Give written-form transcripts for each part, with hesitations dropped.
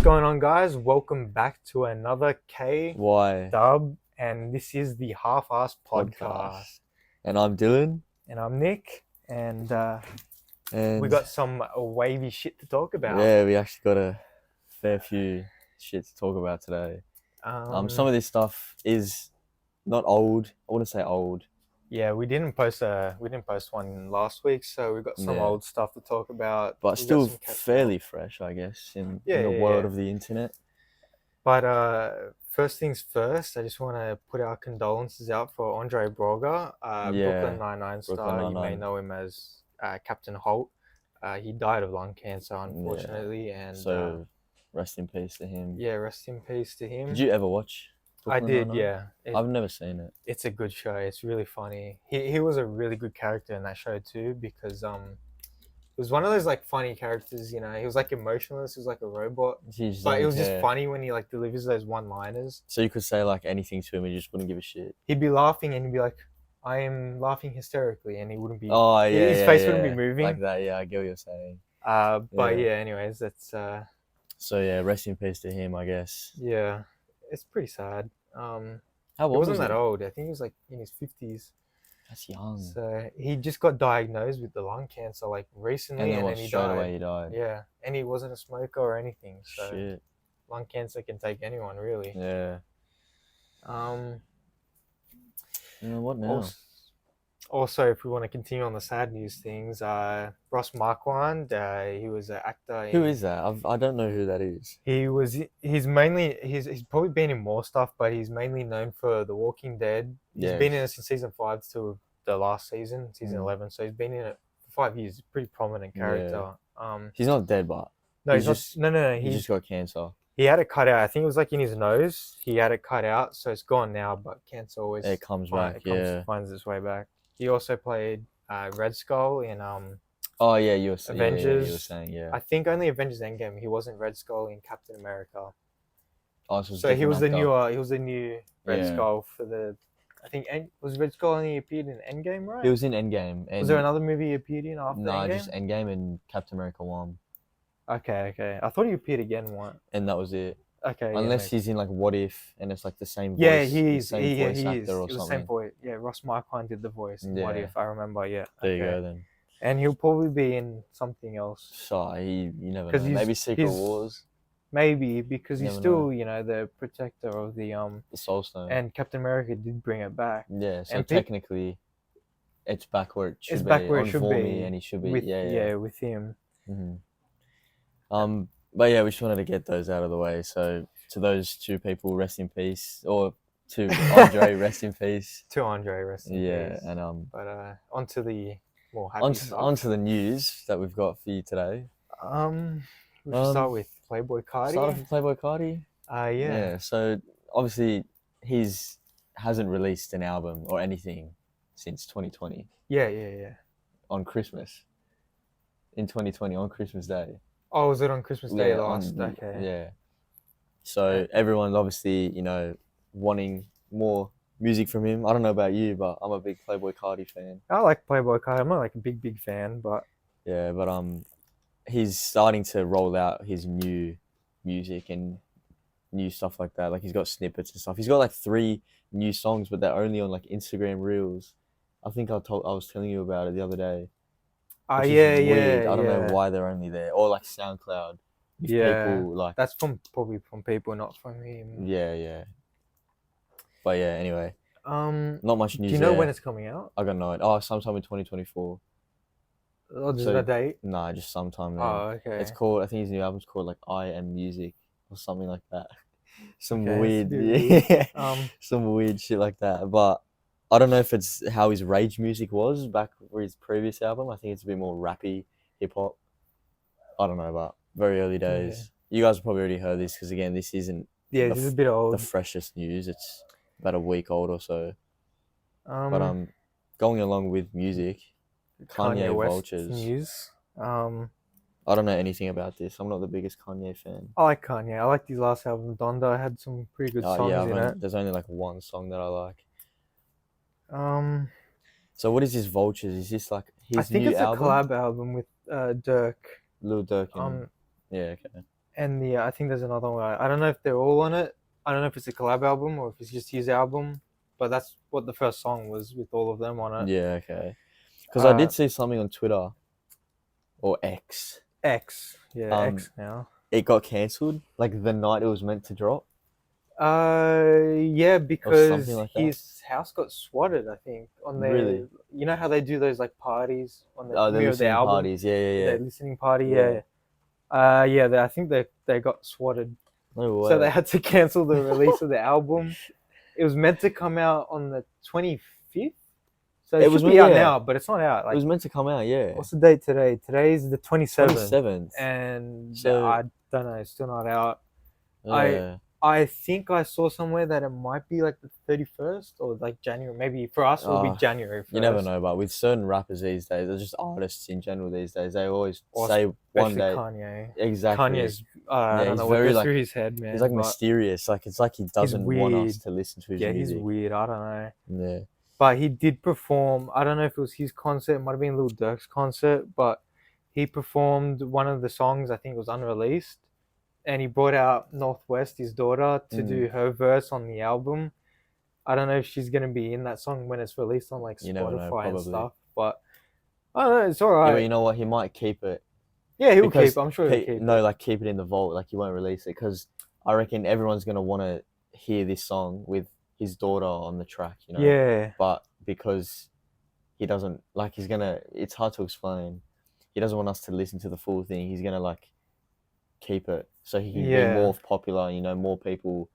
going on, guys? Welcome back to another K Why dub, and this is the Half-Assed Podcast. podcast? And I'm Dylan, And I'm Nick, and and we got some wavy shit to talk about. yeah, we actually got a fair few shit to talk about today. Some of this stuff is not old. I wouldn't say old. Yeah, we didn't post one last week, so we got some old stuff to talk about, but still fairly fresh, I guess, in the world of the internet. But first things first, I just want to put our condolences out for Andre Braugher, Brooklyn Nine-Nine star. You may know him as Captain Holt. He died of lung cancer, unfortunately, and so rest in peace to him. Yeah, rest in peace to him. Did you ever watch Brooklyn I did, Nine-Nine? yeah. I've never seen it. It's a good show. It's really funny. He was a really good character in that show too, because it was one of those like funny characters, you know. He was like emotionless. He was like a robot, but it was just funny when he like delivers those one-liners. So you could say like anything to him, and you just wouldn't give a shit. He'd be laughing, and he'd be like, "I am laughing hysterically," and he wouldn't be. Oh yeah, his face wouldn't be moving like that. Yeah, I get what you're saying. But yeah, anyways, that's. So yeah, rest in peace to him, I guess. Yeah, it's pretty sad. How old he wasn't was that old. I think he was like in his 50s. That's young. So he just got diagnosed with the lung cancer like recently, and then he straight died. away he died. Yeah, and he wasn't a smoker or anything. So shit. Lung cancer can take anyone, really. Yeah. What now? Also, if we want to continue on the sad news things, Marquand, he was an actor. Who is that? I don't know who that is. He's probably been in more stuff, but he's mainly known for The Walking Dead. He's been in it since season 5 to the last season, season 11. So he's been in it for 5 years. Pretty prominent character. He's not dead, but no, he's just no. He just got cancer. He had it cut out. I think it was like in his nose. He had it cut out, so it's gone now. But cancer always comes back. Finds its way back. He also played Red Skull in Oh yeah, you were Avengers. Yeah, you were saying I think only Avengers Endgame. He wasn't Red Skull in Captain America. Oh, so he was the new Red Skull for the. I think was Red Skull only appeared in Endgame, right? He was in Endgame. And was there another movie he appeared in after Endgame? No, just Endgame and Captain America 1. Okay. I thought he appeared again once. And that was it. Okay. Unless he's in like What If, and it's like the same voice. Yeah, he is. Same voice actor or something. The same voice. Yeah, Ross Marquand did the voice in What If. I remember. Yeah. There you go then. And he'll probably be in something else. So you never know. Maybe Secret Wars. Maybe because he's still, the protector of the Soul Stone. And Captain America did bring it back. Yeah. So technically, it's back where it should be. It's back where it should be. And he should be. With him. Mm-hmm. But yeah, we just wanted to get those out of the way. So to those two people, rest in peace, or to Andre, rest in peace. To Andre, rest in peace. Yeah, and But onto the more happy stuff. Onto the news that we've got for you today. We'll start with PlayBoi Carti. Start off with PlayBoi Carti. Yeah. So obviously hasn't released an album or anything since 2020. Yeah. On Christmas. In 2020, on Christmas Day. Oh, was it on Christmas Day last? Okay. Yeah. So everyone's obviously, wanting more music from him. I don't know about you, but I'm a big PlayBoi Carti fan. I like PlayBoi Carti. I'm not like a big fan, but yeah, but he's starting to roll out his new music and new stuff like that. Like he's got snippets and stuff. He's got like 3 new songs, but they're only on like Instagram Reels. I think I was telling you about it the other day. Yeah. I don't know why they're only there, or like SoundCloud. People, that's probably from people, not from him. Yeah. But yeah, anyway. Not much news. Do you know when it's coming out? I got no idea. Oh, sometime in 2024. Oh, there's no date? Nah, just sometime. Man. Oh, okay. It's called. I think his new album's called like I Am Music or something like that. Some weird shit like that. But I don't know if it's how his Rage music was back for his previous album. I think it's a bit more rappy, hip hop. I don't know, but very early days. Yeah. You guys have probably already heard this because again, this isn't. Yeah, this is a bit old. The freshest news. It's about a week old or so. But going along with music, Kanye Vultures news. I don't know anything about this. I'm not the biggest Kanye fan. I like Kanye. I liked his last album, Donda. I had some pretty good songs in it. There's only like one song that I like. So what is this Vultures? Is this like his new album? I think it's a collab album with Dirk. Lil Durk. Yeah, okay. and I think there's another one. I don't know if they're all on it. I don't know if it's a collab album or if it's just his album, but that's what the first song was with all of them on it. Yeah, okay. Because I did see something on Twitter or X. X, yeah, X now. It got cancelled like the night it was meant to drop. Yeah, because like his house got swatted. I think on their. Really? You know how they do those like parties on the premiere of their album. Parties, yeah. Their listening party, yeah. I think they got swatted. No way. So they had to cancel the release of the album. It was meant to come out on the 25th. So it was be out now, but it's not out. Like, it was meant to come out, yeah. What's the date today? Today's the 27th. 27th. And I don't know, it's still not out. Yeah. I think I saw somewhere that it might be like the 31st or like January. Maybe for us it'll be January 1st. You never know, but with certain rappers these days, or just artists in general these days, they always say one day. Kanye. Exactly. Kanye's I don't know what goes through his head, man. He's like mysterious. Like it's like he doesn't want us to listen to his music. Yeah, he's weird. I don't know. Yeah. But he did perform. I don't know if it was his concert. It might have been Lil Durk's concert, but he performed one of the songs. I think it was unreleased. And he brought out Northwest, his daughter, to do her verse on the album. I don't know if she's going to be in that song when it's released on like Spotify and stuff. But I don't know, it's all right. Yeah, but you know what? He might keep it. Yeah, he'll keep it. I'm sure he'll keep it. No, like keep it in the vault. Like he won't release it because I reckon everyone's going to want to hear this song with his daughter on the track, you know? Yeah. But because he doesn't, like it's hard to explain. He doesn't want us to listen to the full thing. He's going to like keep it so he can be more popular, you know, more people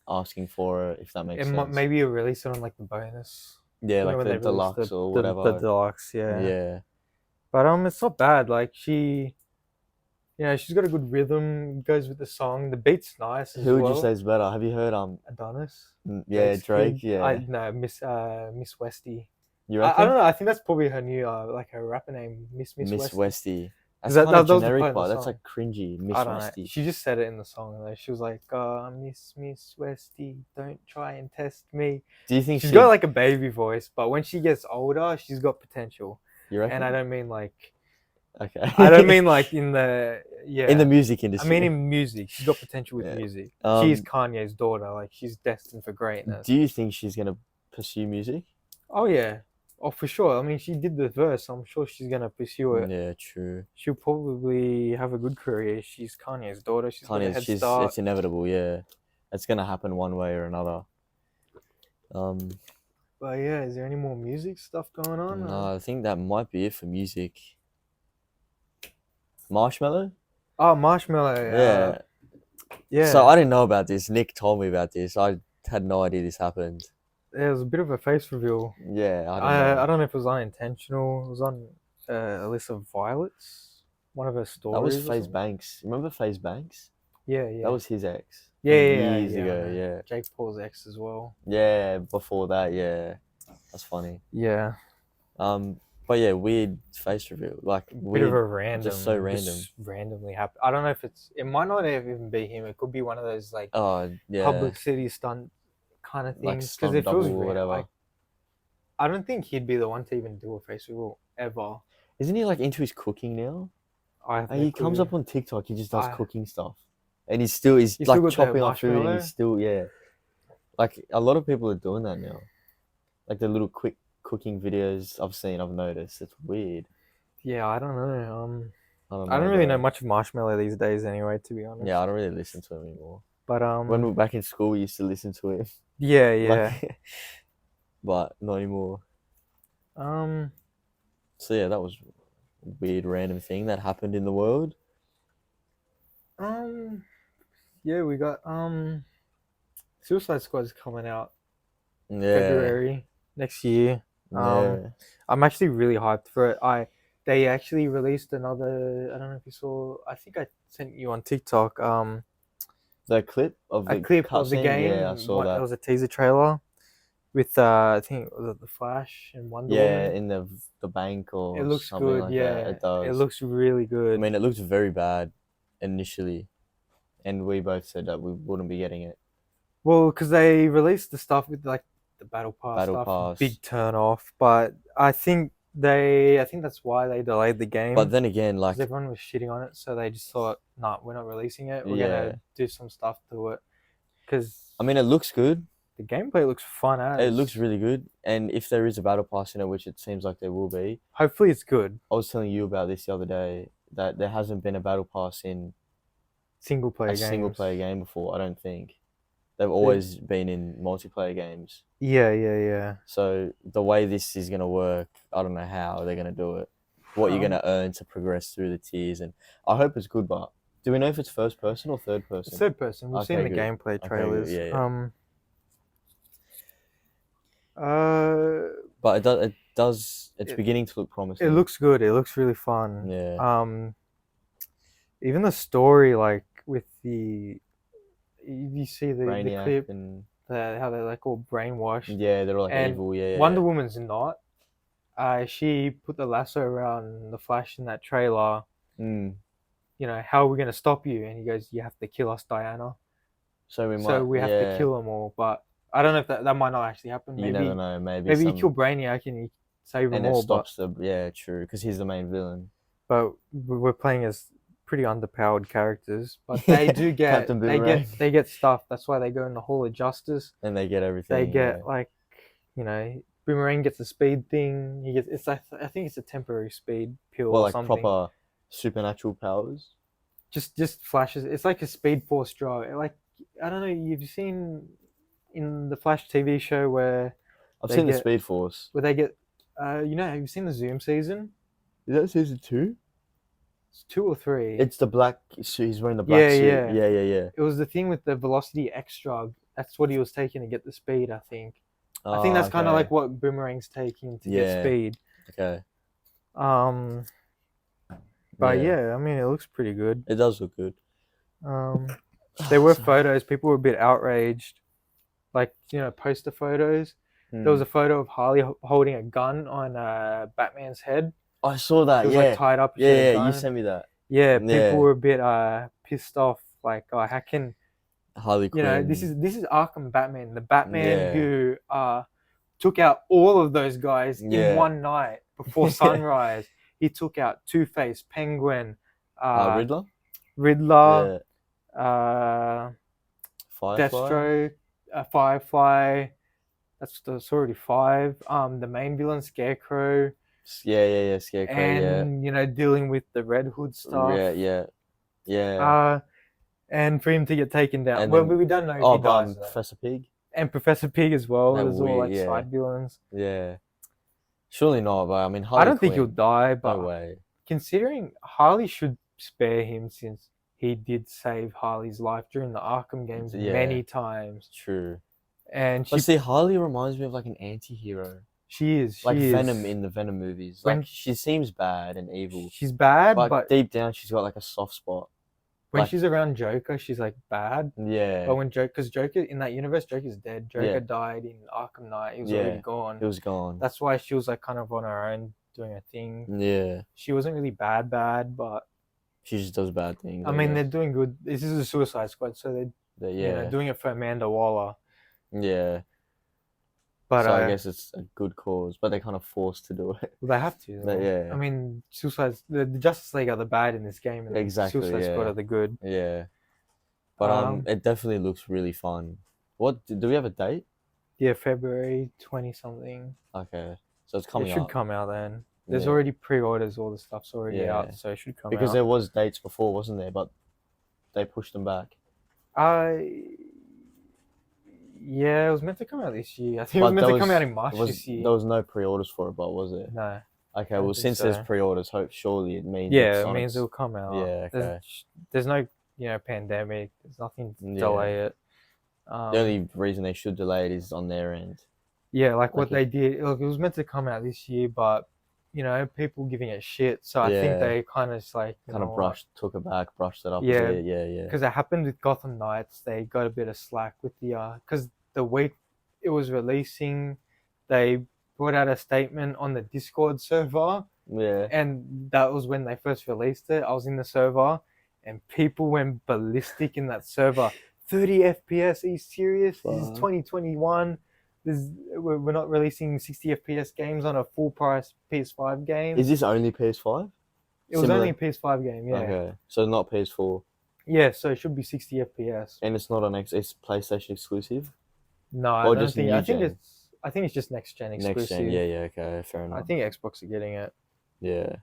asking for it, if that makes sense. Maybe you'll release it on like the bonus. Yeah, like the deluxe or whatever. The deluxe, yeah. Yeah. But it's not bad. Like she's got a good rhythm, goes with the song. The beat's nice as well. Who would you say is better? Have you heard Adonis? Yeah, Drake, yeah. No, Miss Westie. You reckon? I don't know, I think that's probably her new like her rapper name, Miss Westie. That's kind of generic, but that's like cringy. Miss Westie. She just said it in the song. Though. She was like, Miss Westie, don't try and test me. Do you think she's got like a baby voice, but when she gets older, she's got potential. You reckon? And I don't mean like... Okay. I don't mean like in the... Yeah. In the music industry. I mean in music. She's got potential with music. She's Kanye's daughter. Like, she's destined for greatness. Do you think she's going to pursue music? Oh, yeah. Oh, for sure. I mean, she did the verse. I'm sure she's going to pursue it. Yeah, true. She'll probably have a good career. She's Kanye's daughter. She's got a head start. It's inevitable, yeah. It's going to happen one way or another. But yeah, is there any more music stuff going on? No, I think that might be it for music. Marshmello? Oh, Marshmello. Yeah. So I didn't know about this. Nick told me about this. I had no idea this happened. There was a bit of a face reveal. Yeah, I don't know if it was unintentional. It was on Alyssa Violet's, one of her stories. That was FaZe Banks. Remember FaZe Banks? Yeah. That was his ex. Years ago, yeah. Jake Paul's ex as well. Yeah, before that, yeah. That's funny. Yeah. But yeah, weird face reveal. Like bit of a random, just so random. Just randomly happened. I don't know if it might not even be him. It could be one of those like publicity stunt kind of things. Because it feels real. Whatever. Like, I don't think he'd be the one to even do a face reveal ever. Isn't he like into his cooking now? He comes up on TikTok. He just does cooking stuff, and he's like chopping up food. And he's still like a lot of people are doing that now. Like the little quick cooking videos I've noticed. It's weird. Yeah, I don't know. I don't really know much of Marshmello these days anyway, to be honest. Yeah, I don't really listen to him anymore. But when we were back in school, we used to listen to him. Yeah. But not anymore. So yeah, that was a weird random thing that happened in the world. Yeah, we got Suicide Squad's coming out February next year. I'm actually really hyped for it. They actually released another. I don't know if you saw. I think I sent you on TikTok. The clip of the game. Yeah, I saw that. It was a teaser trailer with I think it was the Flash and Wonder Woman. Yeah, in the bank or it looks something good. like Yeah, that. It does. It looks really good. I mean, it looked very bad initially, and we both said that we wouldn't be getting it. Well, because they released the stuff with like the Battle Pass stuff, big turn off. But I think I think that's why they delayed the game. But then again, like, because everyone was shitting on it, so they just thought, nah, we're not releasing it. We're Yeah. gonna do some stuff to it. Because I mean, it looks good. the gameplay looks fun as. It looks really good. And if there is a battle pass in it, which it seems like there will be, Hopefully it's good. I was telling you about this the other day, that there hasn't been a battle pass in single player game before, I don't think. They've always been in multiplayer games. Yeah. So the way this is going to work, I don't know how they're going to do it. What you're going to earn to progress through the tiers. And I hope it's good, but do we know if it's first person or third person? It's third person. We've seen the gameplay trailers. Okay, yeah. But it's beginning to look promising. It looks good. It looks really fun. Yeah. Even the story, like with you see the clip and how they're like all brainwashed. Yeah, they're all like evil. Yeah. Wonder Woman's not. She put the lasso around the Flash in that trailer. You know, how are we gonna stop you? And he goes, "You have to kill us, Diana." So we have to kill them all. But I don't know if that might not actually happen. You never know. Maybe you kill Brainiac and you save them all. And it stops true, because he's the main villain. But we're playing as pretty underpowered characters, but they do get they get stuff. That's why they go in the Hall of Justice. And they get everything. They get like, you know, Boomerang gets a speed thing. He gets I think it's a temporary speed pill or something. Like proper supernatural powers. Just flashes. It's like a Speed Force drug. Like, I don't know. You've seen in the Flash TV show where I've seen the Speed Force where they get. Have you seen the Zoom season? Is that season 2? It's 2 or 3. It's the black suit. He's wearing the black suit. Yeah. It was the thing with the Velocity X drug. That's what he was taking to get the speed, I think. I think that's kind of like what Boomerang's taking to get speed. Okay. But I mean, it looks pretty good. It does look good. There were photos. People were a bit outraged. Like, poster photos. There was a photo of Harley holding a gun on Batman's head. I saw that. It was like tied up. Yeah, you sent me that. Yeah, people were a bit pissed off. Like, how can Harley Quinn? This is Arkham Batman, the Batman who took out all of those guys in one night before sunrise. He took out Two-Face, Penguin, Riddler, Firefly? Deathstroke, Firefly. That's already 5. The main villain, Scarecrow. Yeah, Scarecrow. And dealing with the Red Hood stuff. Yeah. And for him to get taken down. Well, we don't know if he dies. Professor Pig. And Professor Pig as well. There's all like side villains. Yeah. Surely not, but I mean, I don't think he'll die, but no way. Considering Harley should spare him, since he did save Harley's life during the Arkham games many times. True. And Harley reminds me of like an anti-hero. She is. Venom in the Venom movies. Like, she seems bad and evil. She's bad, but deep down she's got like a soft spot. When she's around Joker, she's like bad. Yeah. But because Joker, in that universe, Joker's dead. Joker died in Arkham Knight. He was already gone. He was gone. That's why she was like kind of on her own doing her thing. Yeah. She wasn't really bad, but she just does bad things. I mean, they're doing good. This is a Suicide Squad, so they're doing it for Amanda Waller. Yeah. But so I guess it's a good cause, but they're kind of forced to do it. They have to. Yeah. I mean, the Justice League are the bad in this game, and Suicide Squad are the good. Yeah. But it definitely looks really fun. Do we have a date? Yeah, February 20-something. Okay, so it's coming out. It should come out then. There's already pre-orders. All the stuff's already out, so it should come out. Because there was dates before, wasn't there? But they pushed them back. Yeah, it was meant to come out this year. I think it was meant to come out in March this year. There was no pre-orders for it, but was it? No. Okay, well, since there's pre-orders, surely it means it means it'll come out. Yeah, okay. There's no, pandemic. There's nothing to delay it. The only reason they should delay it is on their end. Yeah, like what they did. Look, it was meant to come out this year, but people giving it shit. So I think they kind of just like took it back, brushed it up. Yeah, yeah. Because it happened with Gotham Knights. They got a bit of slack with because the week it was releasing, they brought out a statement on the Discord server. Yeah. And that was when they first released it. I was in the server, and people went ballistic in that server. 30 FPS. Are you serious? This is 2021. we're not releasing 60 FPS games on a full price PS5 game. Is this only PS5? It was only a PS5 game, yeah. Okay, so not PS4. Yeah, so it should be 60 FPS. And it's not on it's PlayStation exclusive? No, I don't think. I think it's just next gen exclusive. Next gen, yeah, okay, fair enough. I think Xbox are getting it. Yeah.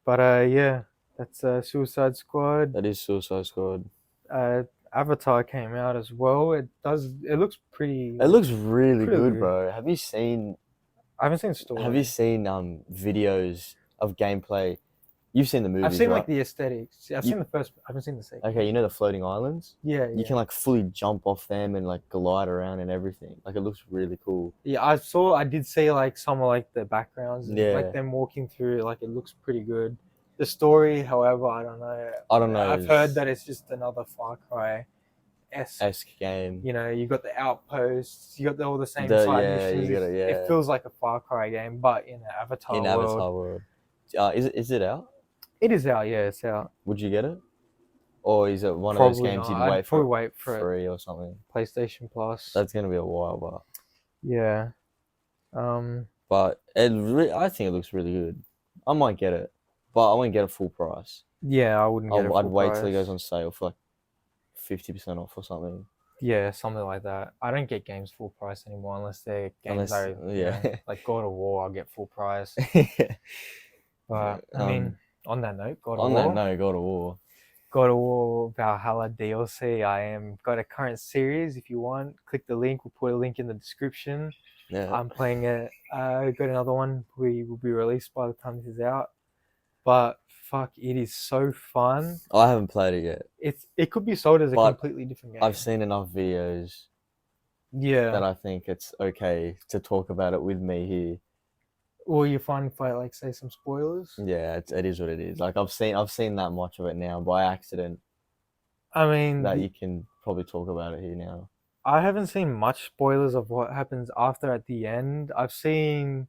But yeah, that's Suicide Squad. That is Suicide Squad. Avatar came out as well. It looks pretty. It looks really good, bro. Have you seen? I haven't seen story. Have you seen videos of gameplay? You've seen the movies, I've seen right? like the aesthetics. I've seen the first. I haven't seen the second. Okay, you know the floating islands? Yeah. You can like fully jump off them and like glide around and everything. Like it looks really cool. Yeah, I did see like some of like the backgrounds. And, like them walking through. Like it looks pretty good. The story, however, I don't know. I've heard that it's just another Far Cry esque game. You know, you got the outposts, you got all the same side missions. It feels like a Far Cry game, but in the Avatar world. Is it out? It is out, yeah, it's out. Would you get it? Or is it one of those games you'd wait for free or something? PlayStation Plus. That's going to be a while, but... Yeah. But I think it looks really good. I might get it, but I won't get it full price. Yeah, I wouldn't get it full price. I'd wait till it goes on sale for like 50% off or something. Yeah, something like that. I don't get games full price anymore unless they're games like God of War, I'll get full price. But, I mean... On that note, God of War. God of War Valhalla DLC. Got a current series. If you want, click the link. We'll put a link in the description. Yeah. I'm playing it. Got another one. We will be released by the time this is out. But fuck, it is so fun. I haven't played it yet. It could be sold as a completely different game. I've seen enough videos. Yeah. That I think it's okay to talk about it with me here. Or you find if I like say some spoilers? Yeah, it is what it is. Like I've seen that much of it now by accident. I mean, that you can probably talk about it here now. I haven't seen much spoilers of what happens after at the end. I've seen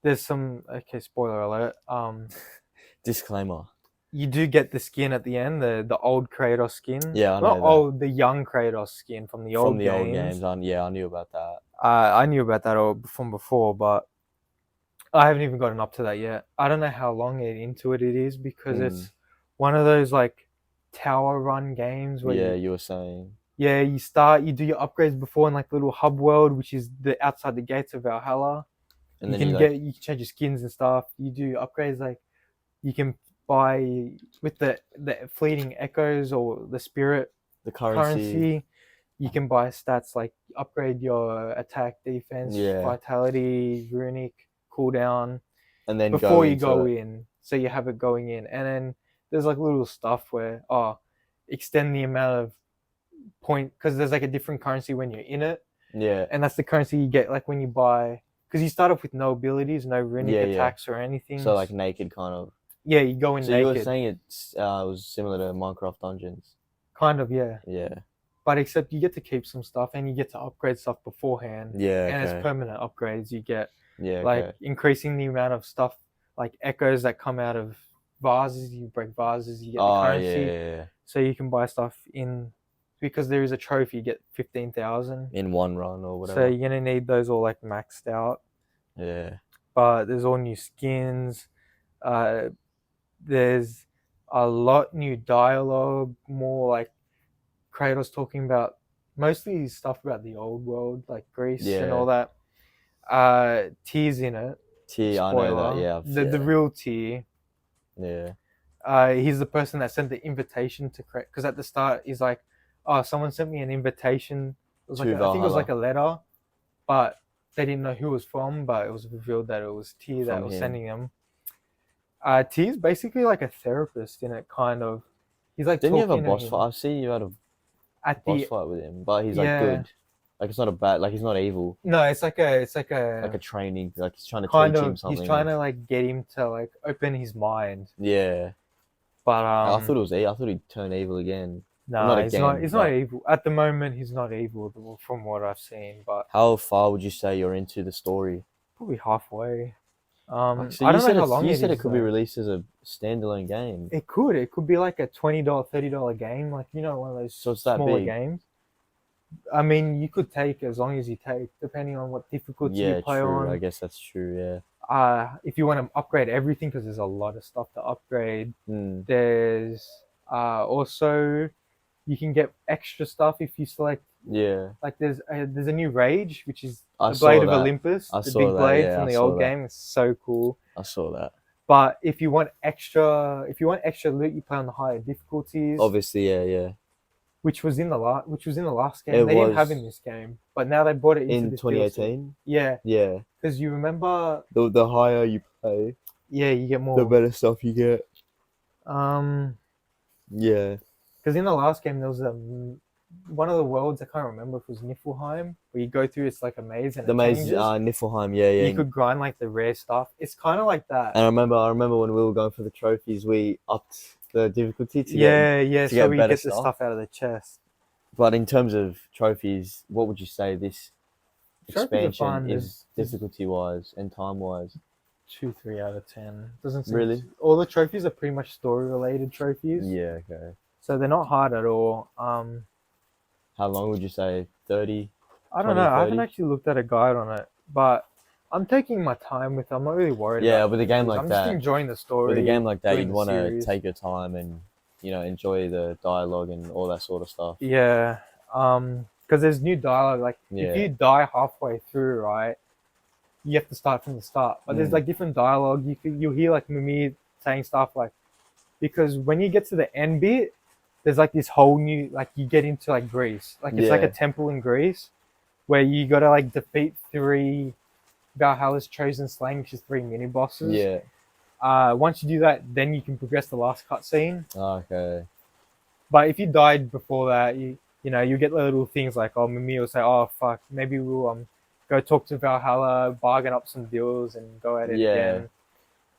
there's some spoiler alert. Disclaimer. You do get the skin at the end, the old Kratos skin. Yeah, I know Not old, the young Kratos skin from the old games. I knew about that. I knew about that from before, but I haven't even gotten up to that yet. I don't know how long into it is because it's one of those like tower run games where you were saying. Yeah, you do your upgrades before in like little hub world, which is outside the gates of Valhalla. And you can change your skins and stuff. You do upgrades like you can buy with the fleeting echoes or the spirit, the currency. You can buy stats like upgrade your attack, defense, vitality, runic, cooldown, and then before you go in, so you have it going in. And then there's like little stuff where extend the amount of point, because there's like a different currency when you're in it, and that's the currency you get like when you buy, because you start off with no abilities, no runic attacks or anything, so like naked kind of. You go in naked. You were saying it was similar to Minecraft Dungeons, kind of. Yeah, but except you get to keep some stuff and you get to upgrade stuff beforehand, and it's permanent upgrades you get. Increasing the amount of stuff like echoes that come out of vases. You break vases, you get the currency. So you can buy stuff in, because there is a trophy, you get 15,000 in one run or whatever. So you're gonna need those all like maxed out. But there's all new skins. There's a lot new dialogue, more like Kratos talking about mostly stuff about the old world, like Greece and all that. Tyr's in it. Tyr, I know that, the real Tyr. He's the person that sent the invitation to Kratos, because at the start he's like, someone sent me an invitation. It was like I think it was like a letter, but they didn't know who it was from, but it was revealed that it was Tyr that was sending them. Tyr's basically like a therapist in it, kind of. He's like, didn't you have a boss fight? I've seen you had a boss fight with him, but he's like good. Like it's not a bad, like he's not evil. No, it's like a training, like he's trying to teach him something. He's trying to like get him to like open his mind. Yeah. But I thought I thought he'd turn evil again. No, he's not evil. At the moment he's not evil from what I've seen, but how far would you say you're into the story? Probably halfway. So I don't know how long you said it could be released as a standalone game. It could be like a $20, $30 game, like one of those smaller games. I mean, you could take as long as you take, depending on what difficulty you Yeah, play true. I on. guess that's true. Yeah. If you want to upgrade everything, because there's a lot of stuff to upgrade. Mm. There's also you can get extra stuff if you select. Yeah. Like there's a new rage, which is I the Blade saw of that. Olympus, I the saw big that. blade Yeah, from I the saw old that. game. It's so cool. I saw that. But if you want extra loot, you play on the higher difficulties. Obviously, yeah. Which was in the last game. It They didn't have was in this game, but now they brought it into in this 2018. DLC. Yeah, Yeah. because you remember. The higher you play, Yeah, you get more. the better stuff you get. Yeah. Because in the last game there was one of the worlds, I can't remember if it was Niflheim, where you go through, it's like a maze and The it maze, changes. Niflheim, yeah. You could grind like the rare stuff. It's kind of like that. And I remember when we were going for the trophies, we upped the difficulty to so we get better get the stuff out of the chest. But in terms of trophies, what would you say this expansion is difficulty wise and time wise? 2-3 out of 10. Doesn't seem really. All the trophies are pretty much story related trophies. Yeah. Okay. So they're not hard at all. How long would you say? 30? I don't know. 30? I haven't actually looked at a guide on it, but I'm taking my time with it. I'm not really worried. Yeah, about with a game like I'm that, just enjoying the story. with a game like that, doing you'd the want to series. take your time and enjoy the dialogue and all that sort of stuff. Yeah. Because there's new dialogue. Like if you die halfway through, right, you have to start from the start. But there's like different dialogue. You'll hear like Mimi saying stuff like, because when you get to the end bit, there's like this whole new, like you get into like Greece. Like it's like a temple in Greece where you gotta like defeat 3 Valhalla's chosen slain, which is 3 mini bosses. Yeah. Once you do that, then you can progress the last cutscene. Okay. But if you died before that, you get little things like, oh, Mimi will say, oh fuck, maybe we'll go talk to Valhalla, bargain up some deals, and go at it again.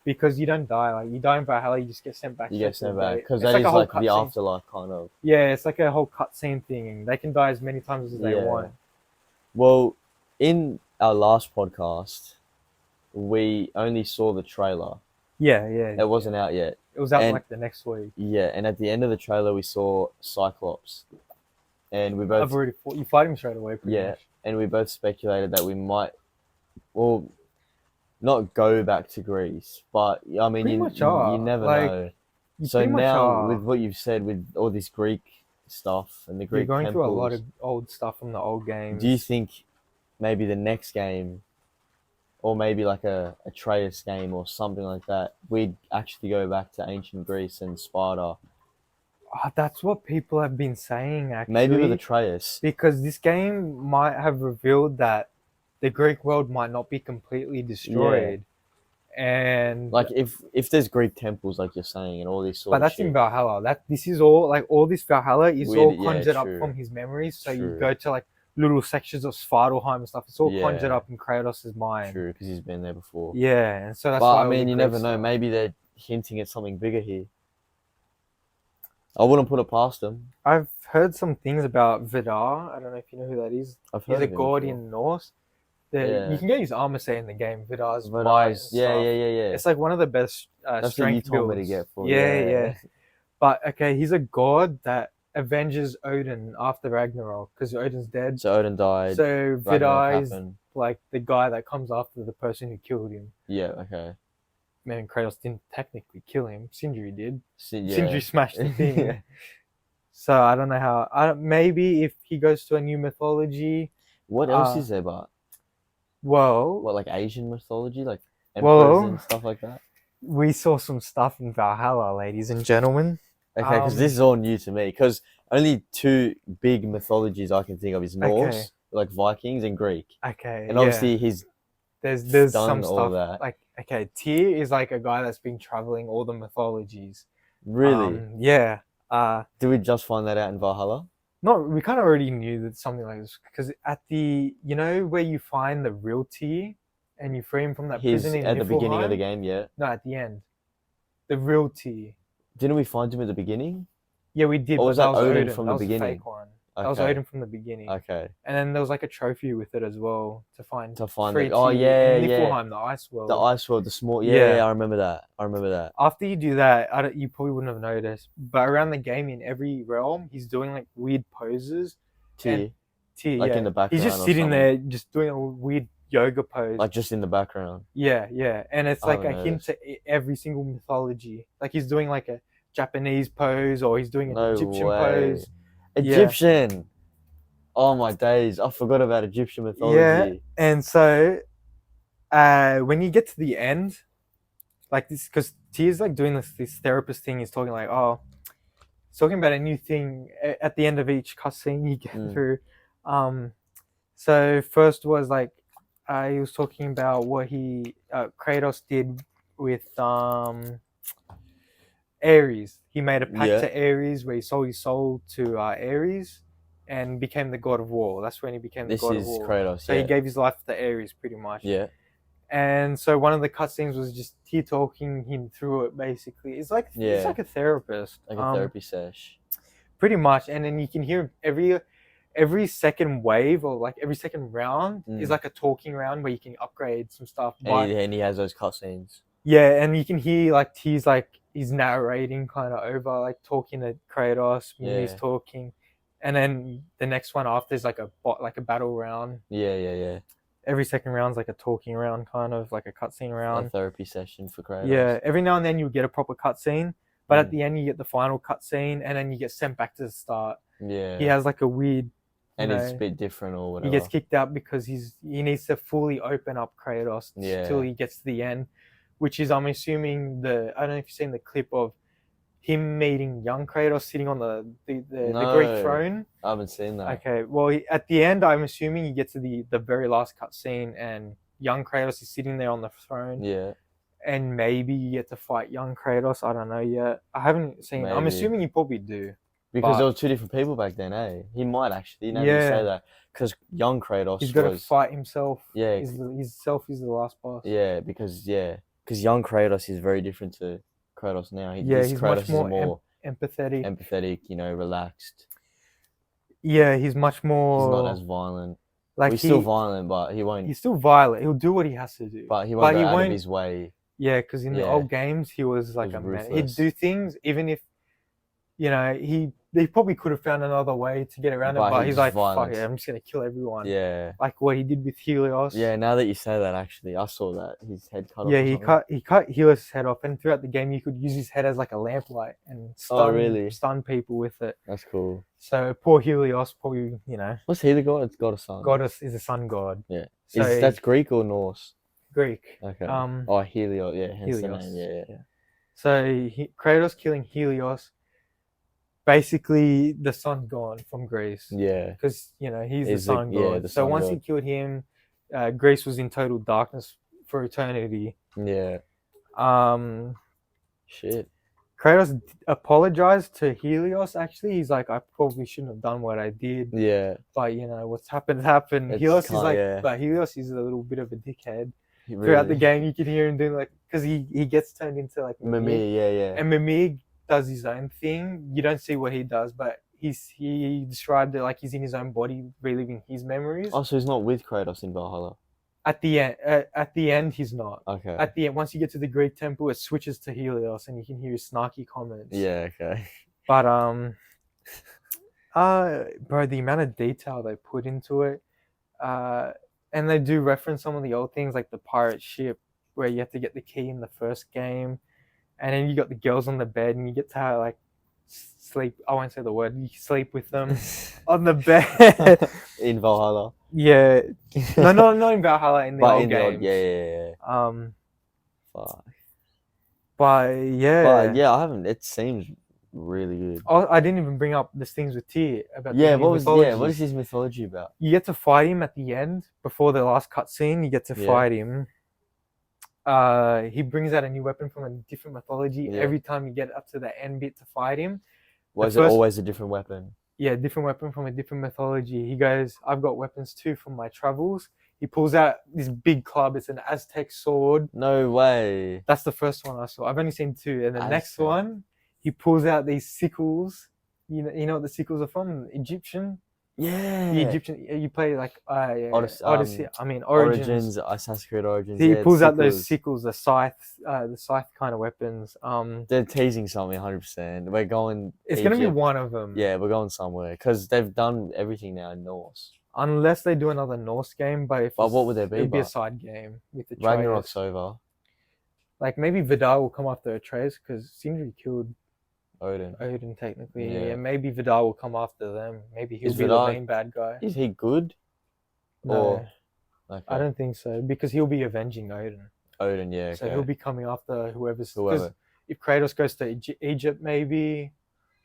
Because you don't die. Like you die in Valhalla, you just get sent back. You get sent back because that is like the afterlife kind of. Yeah, it's like a whole cutscene thing. They can die as many times as they want. Well, in our last podcast, we only saw the trailer. Yeah. It wasn't out yet. It was out like the next week. Yeah, and at the end of the trailer, we saw Cyclops, and we both. I've already fought. You fight him straight away. Pretty much. And we both speculated that we might, well, not go back to Greece, but I mean, you never know. So now, with what you've said, with all this Greek stuff and the Greek you're going temples, through a lot of old stuff from the old games. Do you think maybe the next game, or maybe like a Atreus game or something like that, we'd actually go back to ancient Greece and Sparta? That's what people have been saying, actually. Maybe with Atreus. Because this game might have revealed that the Greek world might not be completely destroyed. And like if there's Greek temples, like you're saying, and all this sort of shit. But that's in Valhalla. This is all, like, all this Valhalla is all conjured up from his memories. So you go to, like, little sections of Svartalheim and stuff. It's all conjured up in Kratos' mind. True, because he's been there before. Yeah, and so that's why. But I mean, you never know. Maybe they're hinting at something bigger here. I wouldn't put it past them. I've heard some things about Vidar. I don't know if you know who that is. He's a god in Norse. You can get his armor say in the game. Vidar's yeah. It's like one of the best That's strength what you told builds. me to get for. Yeah. But okay, he's a god that avenges Odin after Ragnarok because Odin's dead. So Odin died. So Vidar is like the guy that comes after the person who killed him. Yeah. Okay. Man, Kratos didn't technically kill him. Sindri did. Sindri smashed the thing. So I don't know how. Maybe if he goes to a new mythology. What else is there, but? Well, what, like Asian mythology, like emperors and stuff like that? We saw some stuff in Valhalla, ladies and gentlemen. Okay, because this is all new to me. Because only 2 big mythologies I can think of is Norse, like Vikings, and Greek. Okay, and obviously there's done some all stuff that. Like Tyr is like a guy that's been traveling all the mythologies. Really? Yeah. Did we just find that out in Valhalla? No, we kind of already knew that something like this because at the where you find the real Tyr and you free him from that prison in at the beginning of the game, yeah. No, at the end. The real Tyr. Didn't we find him at the beginning? Yeah, we did. Or was that Odin from the beginning? That was a fake one. Okay. That was Odin from the beginning. Okay. And then there was like a trophy with it as well to find. Niflheim, the ice world. The ice world, the small. Yeah, I remember that. After you do that, you probably wouldn't have noticed, but around the game in every realm, he's doing like weird poses. Tyr. T, like yeah. in the background. He's just or sitting something. there, just doing a weird yoga pose. Like just in the background. Yeah, yeah, and it's I like a haven't hint to every single mythology. Like he's doing like a Japanese pose, or he's doing an No Egyptian way. pose. Egyptian. Oh my days! I forgot about Egyptian mythology. Yeah, and so when you get to the end, like this, because T is like doing this therapist thing. He's talking like, oh, he's talking about a new thing at the end of each cutscene you get through. So first was like he was talking about what he Kratos did with Ares. He made a pact to Ares where he sold his soul to Ares and became the god of war. That's when he became the god of war. Kratos. So he gave his life to Ares pretty much. Yeah. And so one of the cutscenes was just he talking him through it. Basically, it's like a therapist, like a therapy sesh. Pretty much. And then you can hear every second wave or like every second round is like a talking round where you can upgrade some stuff. And he has those cutscenes. Yeah, and you can hear like he's narrating kind of over, like talking to Kratos, he's talking, and then the next one after is like a battle round. Yeah. Every second round's like a talking round, kind of like a cutscene round. A therapy session for Kratos. Yeah, every now and then you get a proper cutscene, but at the end you get the final cutscene, and then you get sent back to the start. Yeah. He has like a weird. And it's a bit different or whatever. He gets kicked out because he needs to fully open up Kratos till he gets to the end, which is, I'm assuming, I don't know if you've seen the clip of him meeting young Kratos sitting on the Greek throne. I haven't seen that. Okay, well, at the end, I'm assuming you get to the very last cutscene and young Kratos is sitting there on the throne. Yeah. And maybe you get to fight young Kratos. I don't know yet. I haven't seen it. I'm assuming you probably do. Because there were two different people back then, eh? He might actually. You say that. Because young Kratos he's got to fight himself. Yeah. His self is the last boss. Yeah, because young Kratos is very different to Kratos now. He's much more empathetic. Empathetic, relaxed. Yeah, he's much more... He's not as violent. Like he's still violent, but he won't... He's still violent. He'll do what he has to do. But he won't go out of his way. Yeah, because in the old games, he was like a man. He'd do things, even if, he probably could have found another way to get around it, but he's like, fuck it, I'm just going to kill everyone. Yeah. Like what he did with Helios. Yeah, now that you say that, actually, I saw that. His head cut off. Yeah, he cut Helios' head off, and throughout the game, you could use his head as like a lamplight and stun people with it. That's cool. So poor Helios probably, What's he the god? It's god of sun. Goddess is a sun god. Yeah. So that's Greek or Norse? Greek. Okay. Helios. Yeah, hence Helios. The name. Yeah. So Kratos killing Helios. Basically, the sun god from Greece. Yeah. Because, he's the sun god. So once he killed him, Greece was in total darkness for eternity. Yeah. Shit. Kratos apologized to Helios, actually. He's like, I probably shouldn't have done what I did. Yeah. But, what's happened. Helios is like, but Helios is a little bit of a dickhead. Really? Throughout the game, you can hear him doing like, because he gets turned into like Mimir. Yeah. And Mimir does his own thing. You don't see what he does, but he described it like he's in his own body, reliving his memories. Oh, so he's not with Kratos in Valhalla. At the end, he's not. Okay. At the end, once you get to the Greek temple, it switches to Helios, and you can hear his snarky comments. Yeah. Okay. But bro, the amount of detail they put into it, and they do reference some of the old things like the pirate ship, where you have to get the key in the first game. And then you got the girls on the bed, and you get to like sleep. I won't say the word. You sleep with them on the bed in Valhalla. Yeah, no, not in Valhalla. In the old games. Yeah. Fuck. But yeah, I haven't. It seems really good. I didn't even bring up the things with Tyr about. What is his mythology about? You get to fight him at the end before the last cutscene. You get to fight him. He brings out a new weapon from a different mythology every time you get up to the end bit to fight him. Was it always a different weapon? Yeah, different weapon from a different mythology. He goes, I've got weapons too from my travels. He pulls out this big club. It's an Aztec sword. No way. That's the first one I saw. I've only seen two. And the next one, he pulls out these sickles. You know what the sickles are from? Egyptian. Yeah. The Egyptian. You play like Odyssey. I mean Origins, Assassin's Creed Origins. He yeah, pulls out those sickles, the scythe kind of weapons. They're teasing something 100%. We're going. It's Egypt. gonna be one of them. Yeah, we're going somewhere because they've done everything now in Norse. Unless they do another Norse game, but what would there be? It'd be a side game with the Ragnarok's over. Like maybe Vidal will come after Atreus because Sindri killed Odin technically. Yeah, maybe Vidal will come after them. Maybe he'll be Vidal, the main bad guy. Is he good? No, okay. I don't think so because he'll be avenging Odin. Yeah. Okay. So he'll be coming after whoever. If Kratos goes to Egypt, maybe.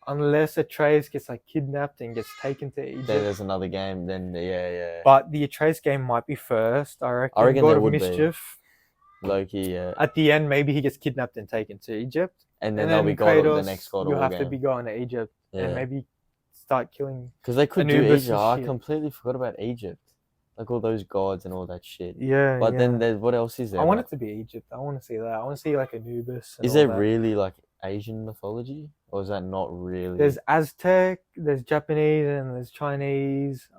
Unless Atreus gets like kidnapped and gets taken to Egypt. Then there's another game. Then yeah. But the Atreus game might be first. I reckon God there of would Mischief. Be. Loki, yeah. At the end, maybe he gets kidnapped and taken to Egypt. And then they'll be Kratos, the next God of War You'll have to be going to Egypt and maybe start killing. Because they could do Egypt. I completely forgot about Egypt. Like all those gods and all that shit. Yeah. But then there's what else is there? I want it to be Egypt. I want to see that. I want to see like Anubis. Is there really like Asian mythology? Or is that not really? There's Aztec, there's Japanese, and there's Chinese.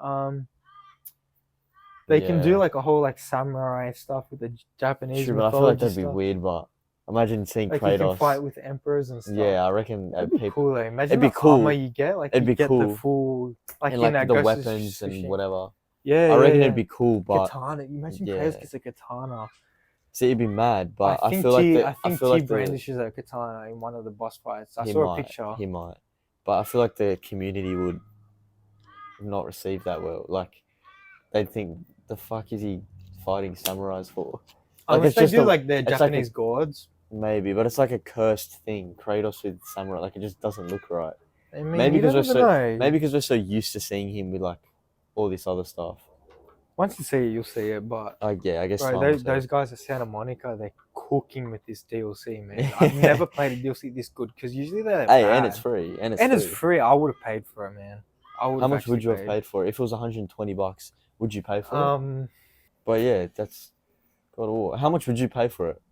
They can do like a whole like samurai stuff with the Japanese. True, but I feel like that'd be weird. But imagine seeing like Kratos. You can fight with emperors and stuff. Yeah, I reckon it'd be cool. Though. Imagine the armor you get. Like it'd be cool. The full like and like the weapons and whatever. Yeah, I reckon it'd be cool. But katana. Imagine Kratos gets a katana. See, it'd be mad, but I feel like T brandishes a katana in one of the boss fights. I saw a picture. He might, but I feel like the community would not receive that well. Like they'd think, the fuck is he fighting samurais for? Like, unless they do like their Japanese gods. Maybe, but it's like a cursed thing. Kratos with samurai, like it just doesn't look right. I mean, maybe because we're so used to seeing him with like all this other stuff. Once you see it, you'll see it. But I guess. Bro, those guys at Santa Monica, they're cooking with this DLC, man. I've never played a DLC this good because usually they're bad. And it's free. It's free. I would have paid for it, man. How much would you have paid for it? If it was $120, would you pay for it? But yeah, that's God of War. How much would you pay for it?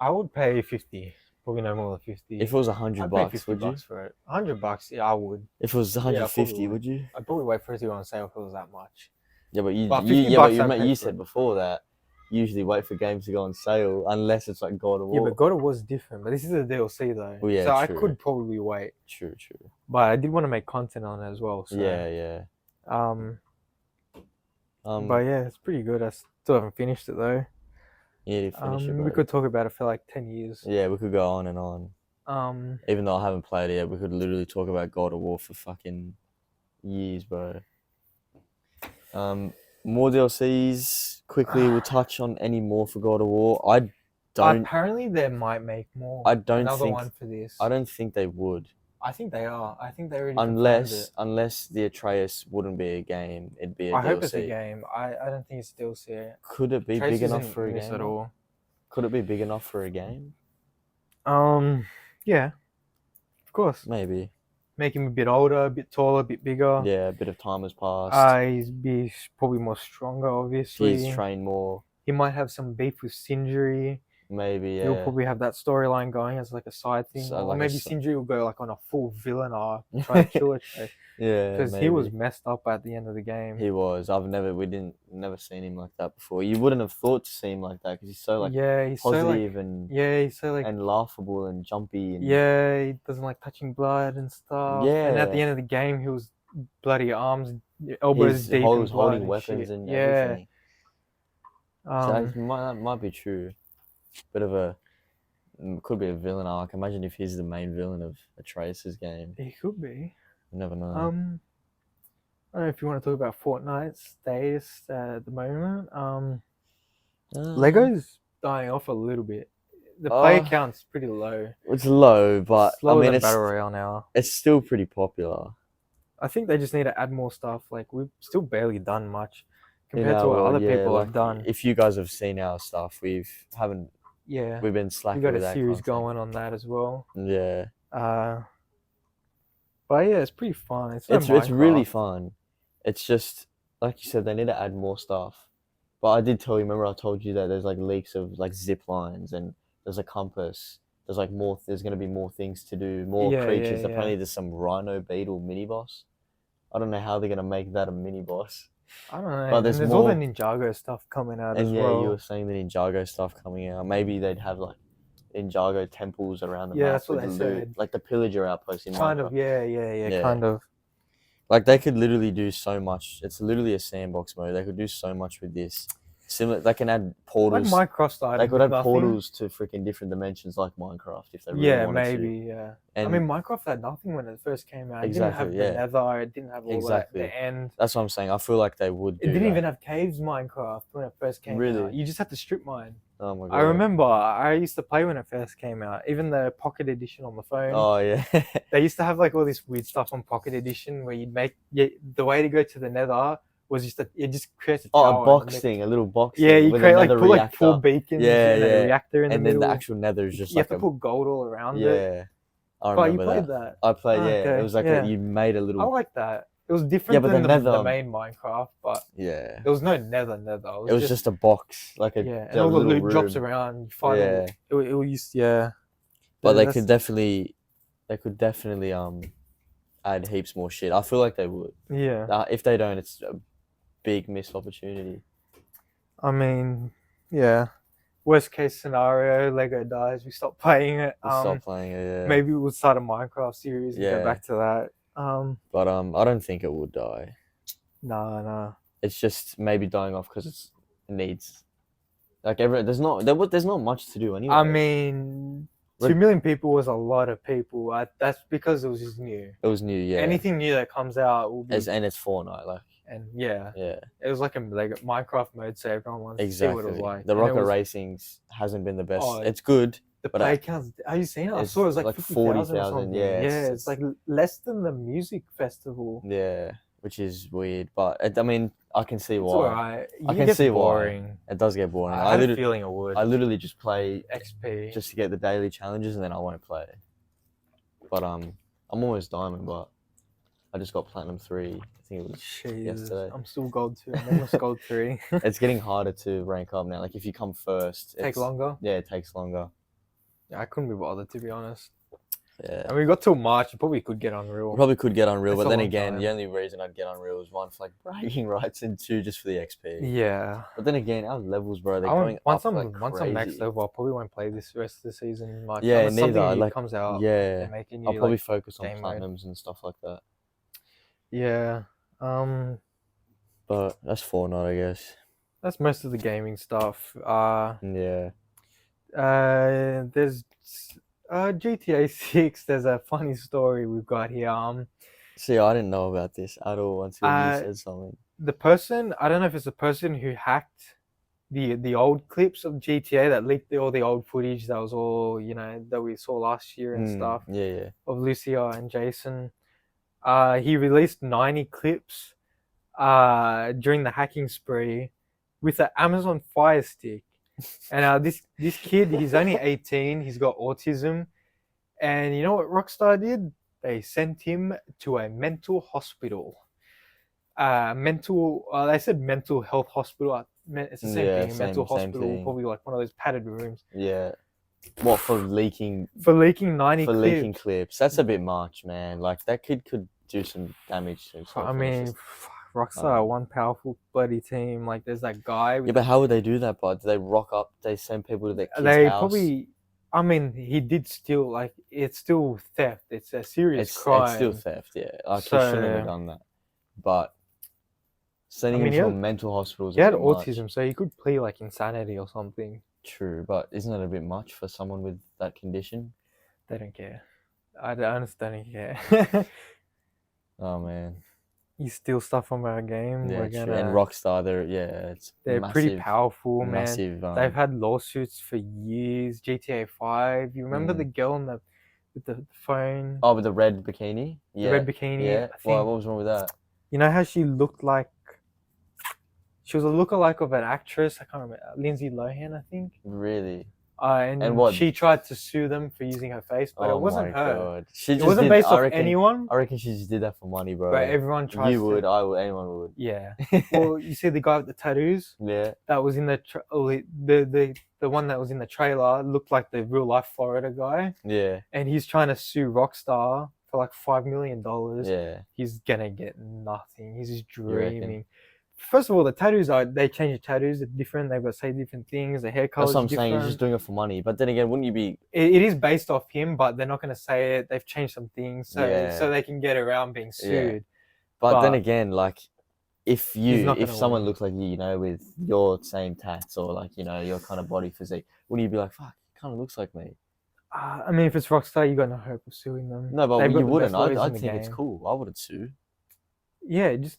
I would pay 50. Probably no more than 50. If it was $100, would you? For it. $100, yeah, I would. If it was 150, would you? I'd probably wait for it to go on sale if it was that much. Yeah, but you said before that you usually wait for games to go on sale unless it's like God of War. Yeah, but God of War is different. But this is a DLC though. Well, yeah, so true. I could probably wait. True. But I did want to make content on it as well. So, yeah. But yeah, it's pretty good. I still haven't finished it though. Yeah, you finished it. We could talk about it for like 10 years. Yeah, we could go on and on. Even though I haven't played it yet, we could literally talk about God of War for fucking years, bro. More DLCs. Quickly, we'll touch on any more for God of War. Apparently, they might make more. Another one for this. I don't think they would. I think they are. I think they already unless the Atreus wouldn't be a game, it'd be a DLC. I hope it's a game. I don't think it's a DLC. Could it be big enough for a game at all? Could it be big enough for a game? Yeah. Of course. Maybe. Make him a bit older, a bit taller, a bit bigger. Yeah, a bit of time has passed. He's probably more stronger, obviously. He's trained more. He might have some beef with Sindri. Maybe, yeah. He'll probably have that storyline going as like a side thing. So, or like maybe Sindri will go like on a full villain arc, try to kill it. Yeah, because he was messed up at the end of the game. He was. We didn't never seen him like that before. You wouldn't have thought to see him like that because he's so like he's positive so, and he's so like and laughable and jumpy. And, he doesn't like touching blood and stuff. Yeah, and at the end of the game, he was bloody arms, elbows deep in blood, holding weapons and everything. So that might be true. Bit of a could be a villain arc. Imagine if he's the main villain of Atreus' game. He could be. You never know. I don't know if you want to talk about Fortnite's status at the moment. Lego's dying off a little bit. The player count's pretty low. It's low, but it's Battle Royale now. It's still pretty popular. I think they just need to add more stuff. Like we've still barely done much compared to what other people have done. If you guys have seen our stuff, we've been slacking. We got a series going on that as well. Yeah. But yeah, it's pretty fun. It's really fun. It's just like you said, they need to add more stuff. But I did tell you. Remember, I told you that there's like leaks of like zip lines and there's a compass. There's like more. There's gonna be more things to do. More creatures. Apparently, there's some rhino beetle mini boss. I don't know how they're gonna make that a mini boss. I don't know. But And there's all the Ninjago stuff coming out as well. And you were saying the Ninjago stuff coming out. Maybe they'd have like Ninjago temples around the map. That's what they said. Like the pillager outpost in kind Minecraft. of, yeah, kind of. Like they could literally do so much. It's literally a sandbox mode. They could do so much with this. Similar, they can add portals. Like Minecraft style. They could add portals to freaking different dimensions, like Minecraft, if they really wanted to. Yeah. And I mean, Minecraft had nothing when it first came out. It didn't have the Nether. It didn't have all that. The end. That's what I'm saying. I feel like they would. It didn't even have caves. Minecraft when it first came out. Really? You just had to strip mine. Oh my god! I remember I used to play when it first came out. Even the Pocket Edition on the phone. Oh yeah. They used to have like all this weird stuff on Pocket Edition where you'd make the way to go to the Nether was just it just creates a tower. A box thing, a little box. Yeah, thing you create like put like 4 beacons and a reactor in the middle. And then the actual Nether is just you have to put gold all around it. Yeah, I remember but you played that. I played. It was like you made a little. I like that. It was different than the main Minecraft, but there was no Nether. It was just a box, like a and all the loot room. Drops around. You fight it used But they could definitely add heaps more shit. I feel like they would. Yeah. If they don't, it's a big missed opportunity. I mean, yeah. Worst case scenario, Lego dies. We stop playing it. Stop playing it. Yeah. Maybe we'll start a Minecraft series and go back to that. But I don't think it would die. No. It's just maybe dying off because it needs like there's not much to do anyway. I mean, 2 million people was a lot of people. That's because it was just new. It was new, yeah. Anything new that comes out will be and it's Fortnite, like. And it was like a Minecraft mode, so everyone wants to see what it was like. The rocket racing's hasn't been the best. It's good. The play counts. Have you seen it? I saw it was like 40,000. Yeah, it's like less than the music festival. Yeah, which is weird, but I mean, I can see why. It's alright. I can see boring. It does get boring. I had a feeling it would. I literally just play XP just to get the daily challenges, and then I won't play. But I'm almost diamond, but I just got platinum 3. I think it was yesterday. I'm still gold 2. I'm almost gold 3. It's getting harder to rank up now. Like if you come first, take longer. Yeah, it takes longer. Yeah, I couldn't be bothered, to be honest. Yeah. And we got till March. You probably could get Unreal. But then again, the only reason I'd get Unreal is 1 for like bragging rights and 2 just for the XP. Yeah. But then again, our levels, bro, they're going once up once I'm next level, I probably won't play this rest of the season much. Yeah, neither. Like comes out. Yeah. I'll probably focus on platinums and stuff like that. Yeah. But that's Fortnite, I guess. That's most of the gaming stuff. Yeah. There's GTA 6. There's a funny story we've got here. See, I didn't know about this at all until you said something. The person, I don't know if it's the person who hacked the old clips of GTA that leaked all the old footage that was all, that we saw last year and stuff. Yeah. Of Lucia and Jason. He released 90 clips during the hacking spree with an Amazon Fire Stick. And this kid, he's only 18. He's got autism. And you know what Rockstar did? They sent him to a mental hospital. They said mental health hospital. It's the same thing. Mental hospital, probably like one of those padded rooms. Yeah. What, for leaking? For leaking 90 clips. Leaking clips. That's a bit much, man. Like, that kid could do some damage to himself. I mean, Rockstar, one powerful bloody team. Like, there's that guy. Yeah, but how would they do that, bud? Do they rock up? They send people to their kid's house? Probably... I mean, he did steal, like, it's still theft. It's a serious crime. It's still theft, yeah. Like, he shouldn't have done that. But sending him to a mental hospital is he had autism, so he could plead, like, insanity or something. True, but isn't that a bit much for someone with that condition? They don't care. I honestly don't care. Oh, man. You steal stuff from our game. Yeah, true. And Rockstar, they're massive, pretty powerful, massive, man. They've had lawsuits for years. GTA 5. You remember the girl with the phone? Oh, with the red bikini? Yeah. The red bikini. Yeah. What was wrong with that? You know how she looked like... She was a lookalike of an actress. I can't remember. Lindsay Lohan, I think. Really? And what? She tried to sue them for using her face, but it wasn't her. God. It wasn't based off anyone. I reckon she just did that for money, bro. But everyone tries. You would, I would, anyone would. Yeah. Well, you see the guy with the tattoos. Yeah. That was in the one that was in the trailer looked like the real life Florida guy. Yeah. And he's trying to sue Rockstar for for like $5 million, he's gonna get nothing. He's just dreaming. First of all, the tattoos they change the tattoos. They're different. They've got to say different things. The hair color. That's what I'm saying. He's just doing it for money. But then again, wouldn't you be? It is based off him, but they're not going to say it. They've changed some things so they can get around being sued. Yeah. But then again, like, if someone win. looks like you, with your same tats or like your kind of body physique, wouldn't you be like, fuck, he kind of looks like me? I mean, if it's Rockstar, you got no hope of suing them. No, but you wouldn't. I think it's cool. I wouldn't sue. Yeah, just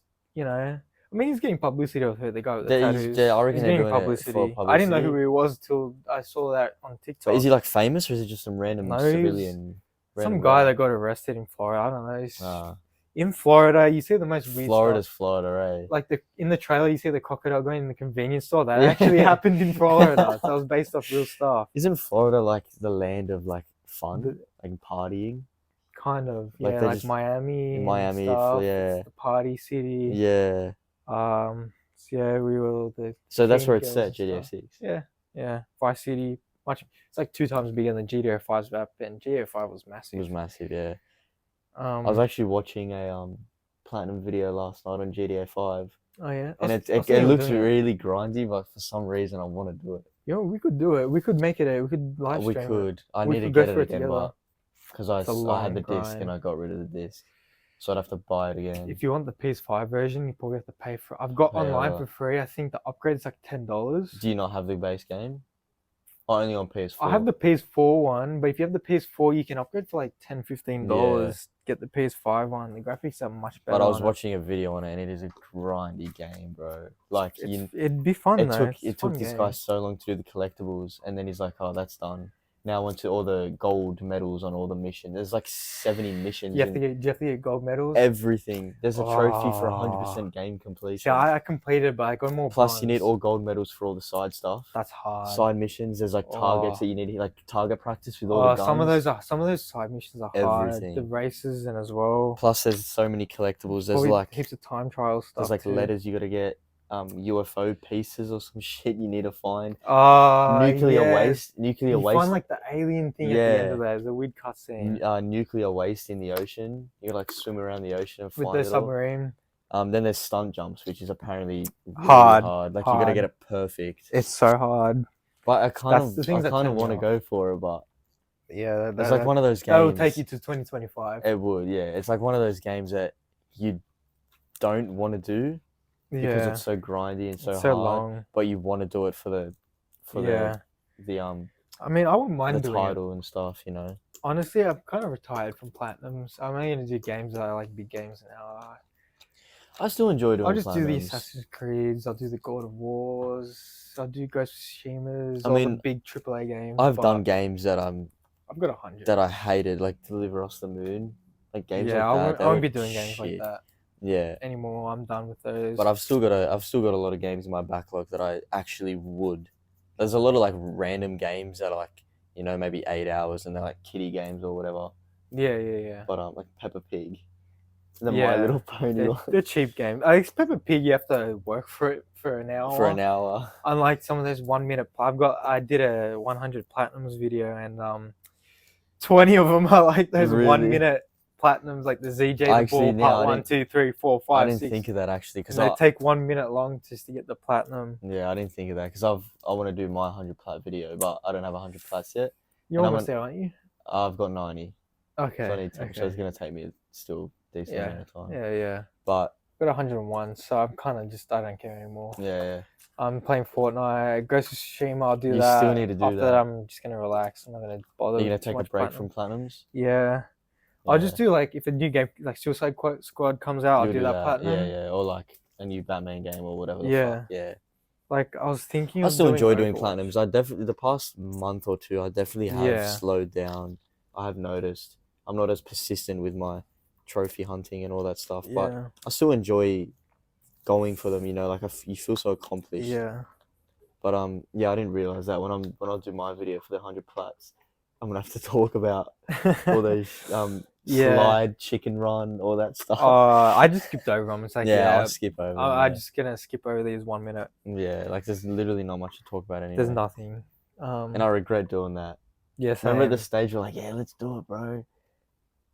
I mean, he's getting publicity with the guy with the tattoos. I reckon he's they're getting doing publicity. it for publicity. I didn't know who he was till I saw that on TikTok. But is he like famous or is he just some random civilian? Some guy that got arrested in Florida. I don't know. In Florida, you see the most weird Florida's stuff. Florida, eh? Like in the trailer, you see the crocodile going in the convenience store. That actually happened in Florida. So it was based off real stuff. Isn't Florida like the land of like fun, like partying? Kind of, yeah, like Miami. Miami, stuff. Yeah. It's the party city. Yeah. So yeah, we were So that's where it's set, GTA 6. Yeah. Vice City, it's like 2 times bigger than GTA 5's map, and GTA 5 was massive. It was massive, yeah. I was actually watching a platinum video last night on GTA 5. Oh yeah. And it looks really grindy, but for some reason I want to do it. Yo, we could do it. We could make it. We could live stream. We could. I need to get it again, but because I had the disc and I got rid of the disc. So I'd have to buy it again. If you want the PS5 version, you probably have to pay for it. I've got online for free. I think the upgrade's like $10. Do you not have the base game? Or only on PS4? I have the PS4 one, but if you have the PS4, you can upgrade for like $10, $15. Get the PS5 one. The graphics are much better. But I was watching a video on it, and it is a grindy game, bro. Like it'd be fun. It took this guy so long to do the collectibles, and then he's like, "Oh, that's done." Now I went to all the gold medals on all the missions. There's like 70 missions. Do you have to get gold medals? Everything. There's a trophy for 100% game completion. Yeah, I completed, but I got more. Plus, you need all gold medals for all the side stuff. That's hard. Side missions. There's like targets that you need, like target practice with all the guns. Some of those side missions are hard. Everything. The races and as well. Plus, there's so many collectibles. There's like heaps of time trial stuff. There's like letters you got to get. UFO pieces or some shit you need to find. Nuclear waste. You find like the alien thing at the end of that. There's a weird cutscene. Nuclear waste in the ocean. You gotta like swim around the ocean and find with the submarine. Then there's stunt jumps, which is apparently really hard. Like you gotta get it perfect. It's so hard. But I kind of want to go for it, but yeah, it's like one of those games. That will take you to 2025. It would, yeah. It's like one of those games that you don't want to do. Because it's so grindy and so hard, long. But you want to do it for the I mean, I wouldn't mind the doing title and stuff, Honestly, I'm kind of retired from platinums. I'm only gonna do games that I like, big games now. I still enjoy doing. I'll just do the Assassin's Creeds. I'll do the God of Wars. I'll do Ghost of Tsushima's. The big AAA games. I've done games that I've got 100 that I hated, like Deliver Us the Moon, like games like that. I won't be doing games like that. Yeah. Anymore. I'm done with those. But I've still got a lot of games in my backlog that I actually would. There's a lot of like random games that are like, maybe 8 hours and they're like kiddie games or whatever. Yeah. But like Peppa Pig. The My Little Pony. They're cheap games. I guess Peppa Pig you have to work for it for an hour. Unlike some of those 1 minute. I did a 100 platinums video and 20 of them are like those 1 minute platinums, like the ZJ the Ball part 1, 2, 3, 4, 5, I didn't 6. think of that actually because they take 1 minute long just to get the platinum. Yeah, I didn't think of that because I want to do my 100 plat video, but I don't have 100 plats yet. You're almost there, aren't you? I've got 90. Okay. So I need 10, so it's gonna take me still decent amount of time. Yeah. But I've got 101, so I'm kind of I don't care anymore. Yeah. I'm playing Fortnite, Ghost of Tsushima. I'll do that. You still need to do After that. I'm just gonna relax. I'm not gonna bother. Are you gonna take a break from platinums? Yeah. I'll just do like if a new game like Suicide Squad comes out, I'll do that platinum. Yeah, or like a new Batman game or whatever. Yeah. Like I was thinking. I still enjoy doing platinums. I definitely the past month or two, I definitely have slowed down. I have noticed I'm not as persistent with my trophy hunting and all that stuff, but I still enjoy going for them. Like you feel so accomplished. Yeah. But I didn't realize that when I do my video for the 100 plats, I'm gonna have to talk about all those slide, chicken run, all that stuff. I just skipped over them. It's like I'll skip over. I'm just gonna skip over these 1 minute. Yeah, like there's literally not much to talk about anymore. There's nothing. And I regret doing that. Yes. Remember at the stage we're like, yeah, let's do it, bro.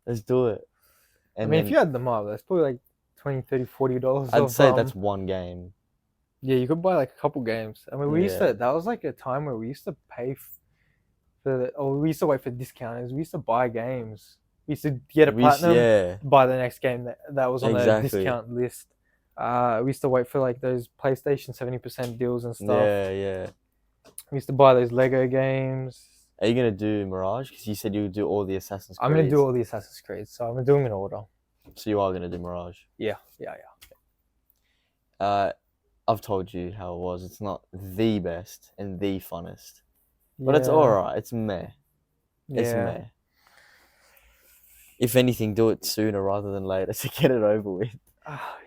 Let's do it. And I mean, if you add them up, that's probably like $20, $30, $40. I'd say that's one game. Yeah, you could buy like a couple games. I mean, we used to. That was like a time where we used to pay or we used to wait for discounters. We used to buy games. We used to get a platinum, buy the next game that was on the discount list. We used to wait for like those PlayStation 70% deals and stuff. Yeah. We used to buy those Lego games. Are you gonna do Mirage? Because you said you would do all the Assassin's Creed. I'm gonna do all the Assassin's Creed, so I'm gonna do them in order. So you are gonna do Mirage? Yeah. I've told you how it was. It's not the best and the funnest, but it's alright. It's meh. It's meh. If anything, do it sooner rather than later to get it over with.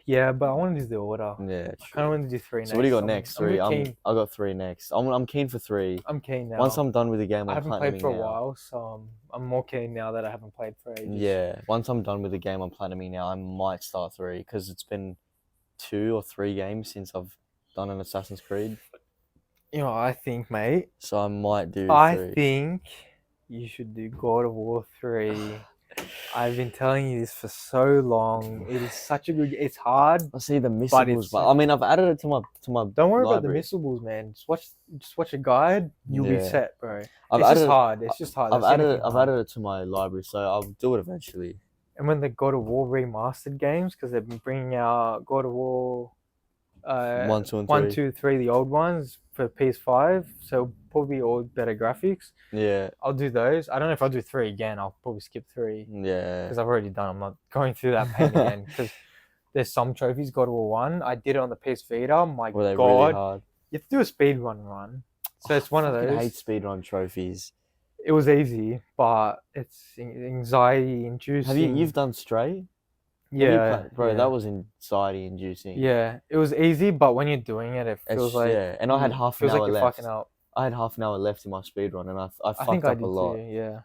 Yeah, but I want to do the order. Yeah, I kind of want to do 3 next. So what do you got next? 3. I got 3 next. I'm keen for 3. I'm keen now. Once I'm done with the game, I haven't played for a while, so I'm more keen now that I haven't played for ages. Yeah, once I'm done with the game, I'm platinuming now. I might start 3 because it's been 2 or 3 games since I've done an Assassin's Creed. You know, I think, mate. So I might do 3. I think you should do God of War 3. I've been telling you this for so long. It is such a good. It's hard. I see the missables, but I mean, I've added it to my. Don't worry about the missables, man. Just watch a guide. You'll be set, bro. It's just hard. I've added it to my library, so I'll do it eventually. And when the God of War remastered games, because they've been bringing out God of War 1, 2, and 3. 1, 2, 3, the old ones for PS5, so probably all better graphics. Yeah, I'll do those. I don't know if I'll do 3 again. I'll probably skip 3. Yeah, because I've already done. I'm not going through that pain again. Because there's some trophies. God of War 1, I did it on the PS Vita. My God, really hard? You have to do a speedrun run. So it's one of those. I hate speedrun trophies. It was easy, but it's anxiety inducing. You've done Stray? Yeah, bro, that was anxiety inducing. Yeah, it was easy, but when you're doing it, it feels like and I had half an hour left. Fucking up. I had half an hour left in my speedrun, and I fucked up a lot. Too, yeah.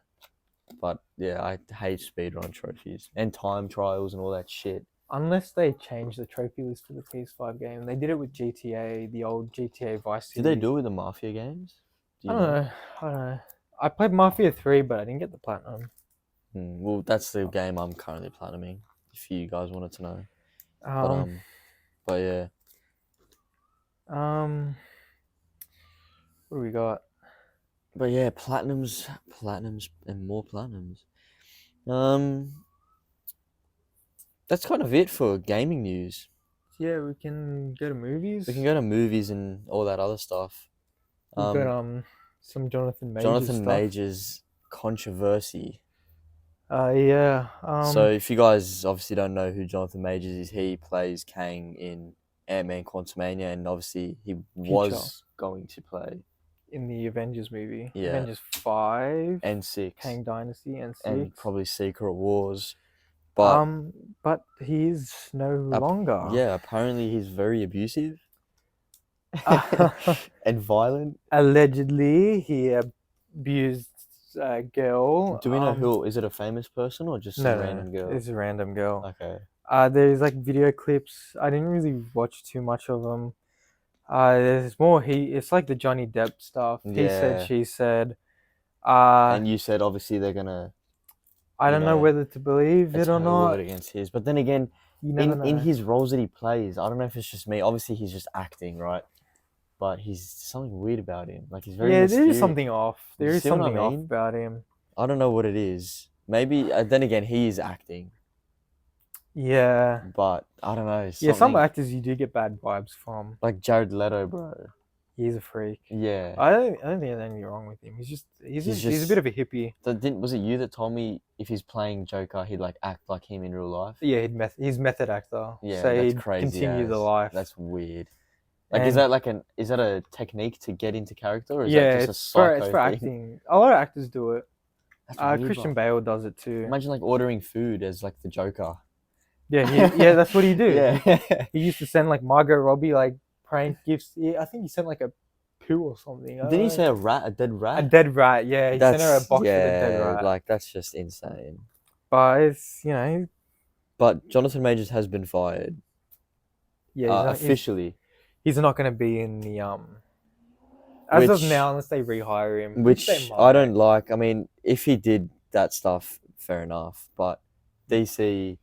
But yeah, I hate speedrun trophies and time trials and all that shit. Unless they change the trophy list for the PS5 game. They did it with GTA, the old GTA Vice City. Did they do it with the Mafia games? I don't know. I played Mafia 3, but I didn't get the platinum. Well, that's the game I'm currently platinuming, if you guys wanted to know. But yeah. What do we got? But yeah, platinums, and more platinums. That's kind of it for gaming news. Yeah, we can go to movies. We can go to movies and all that other stuff. We've got some Jonathan Majors controversy. Yeah. So if you guys obviously don't know who Jonathan Majors is, he plays Kang in Ant-Man Quantumania, and obviously he was going to play in the Avengers movie. Yeah. Avengers 5 and 6. Kang Dynasty and 6. And probably Secret Wars. But he's no longer. Yeah, apparently he's very abusive and violent. Allegedly, he abused a girl. Do we know who? Is it a famous person or just some random girl? It's a random girl. Okay. There's like video clips. I didn't really watch too much of them. There's more. It's like the Johnny Depp stuff. Yeah. He said, she said. And you said obviously they're gonna. I don't know whether to believe it or not. Against his, but then again, in his roles that he plays, I don't know if it's just me. Obviously, he's just acting, right? But he's something weird about him. Like he's very there is something off. There is something off about him. I don't know what it is. Maybe then again, he is acting. Yeah. But I don't know. Yeah, some actors you do get bad vibes from. Like Jared Leto, bro. He's a freak. Yeah. I don't think there's anything wrong with him. He's a bit of a hippie. Was it you that told me if he's playing Joker, he'd like act like him in real life? Yeah, he's method actor. Yeah, so that's he'd crazy. Continue the life. That's weird. Like, is that a technique to get into character, or is that just a psycho it's for acting. A lot of actors do it. Weird, Christian Bale does it too. Imagine like ordering food as like the Joker. Yeah, that's what he do. Yeah. He used to send like Margot Robbie like prank gifts. Yeah, I think he sent like a poo or something. Didn't he say a dead rat? A dead rat, yeah. He sent her a box with a dead rat. Like that's just insane. But it's But Jonathan Majors has been fired. Yeah, officially. He's not going to be in the as of now, unless they rehire him. Which I don't like. I mean, if he did that stuff, fair enough. But DC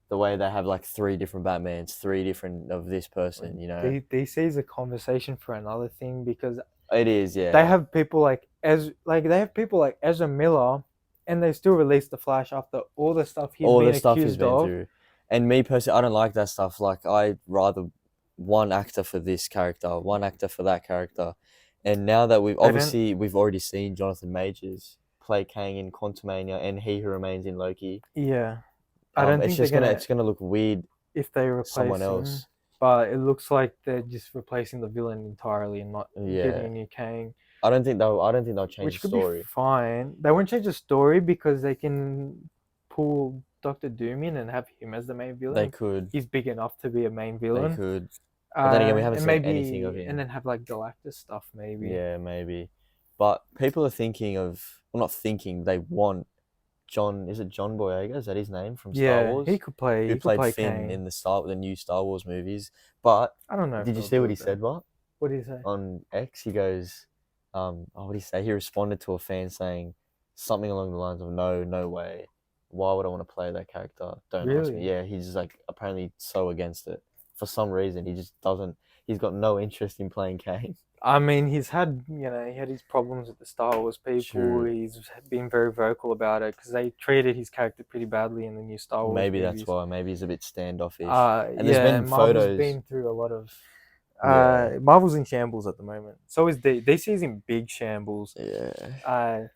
the way they have like 3 different Batmans, 3 different of this person, you know. DC is a conversation for another thing because it is, yeah. They have people like Ezra Miller, and they still release the Flash after all the stuff he's been accused of. Through. And me personally, I don't like that stuff. Like, I'd rather one actor for this character, one actor for that character. And now that we've already seen Jonathan Majors play Kang in Quantumania and He Who Remains in Loki. Yeah, I don't think it's gonna look weird if they replace someone else. But it looks like they're just replacing the villain entirely and not getting a new Kang. I don't think they'll change the story. Which could be fine. They won't change the story because they can pull Doctor Doom in and have him as the main villain. They could. He's big enough to be a main villain. They could. But then again, we haven't seen anything of him. And then have like Galactus stuff, maybe. Yeah, maybe. But people are thinking of, well, not thinking, they want is it John Boyega? Is that his name from Star Wars? He could play. Who played Finn in the new Star Wars movies. But I don't know. Did you see what he said? What did he say? On X, he goes, what did he say? He responded to a fan saying something along the lines of, no way. Why would I want to play that character? Don't ask me. Yeah, he's just like apparently so against it. For some reason, he just doesn't. He's got no interest in playing Kang. I mean, he had his problems with the Star Wars people. True. He's been very vocal about it because they treated his character pretty badly in the new Star Wars Maybe movies. That's why. Maybe he's a bit standoffish. And there's been Marvel's been through a lot of... Marvel's in shambles at the moment. So is DC's in big shambles. Yeah.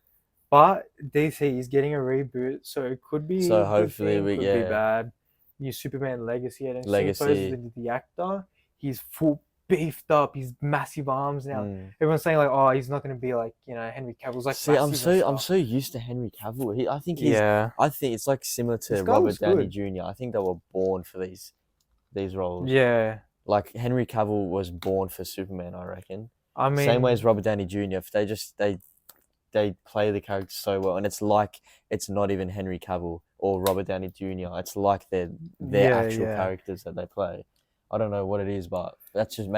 But DC is getting a reboot, so it could be... So hopefully could be bad. New Superman Legacy. I don't see the actor. He's full beefed up, he's massive arms now. Everyone's saying like, oh, he's not going to be like, Henry Cavill's like. See, I'm so used to Henry Cavill. I think it's like similar to Robert Downey Jr. I think they were born for these roles. Yeah. Like Henry Cavill was born for Superman, I reckon. I mean, same way as Robert Downey Jr. If they play the character so well, and it's like it's not even Henry Cavill or Robert Downey Jr. It's like they're actual characters that they play. I don't know what it is, but that's just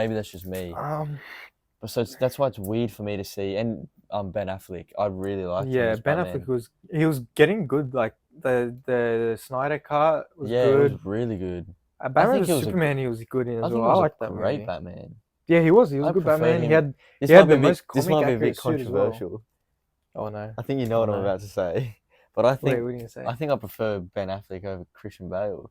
me. But so that's why it's weird for me to see. And Ben Affleck, I really liked him. Yeah, Ben Affleck was getting good. Like the Snyder Cut was good. Yeah, it was really good. Batman vs Superman, he was good in as well. I like that great movie. Batman. Yeah, he was. He was a good Batman. Him. He had the most this might be a bit controversial. Oh no! I think you know what I'm about to say. But I think what are you gonna say? I think I prefer Ben Affleck over Christian Bale.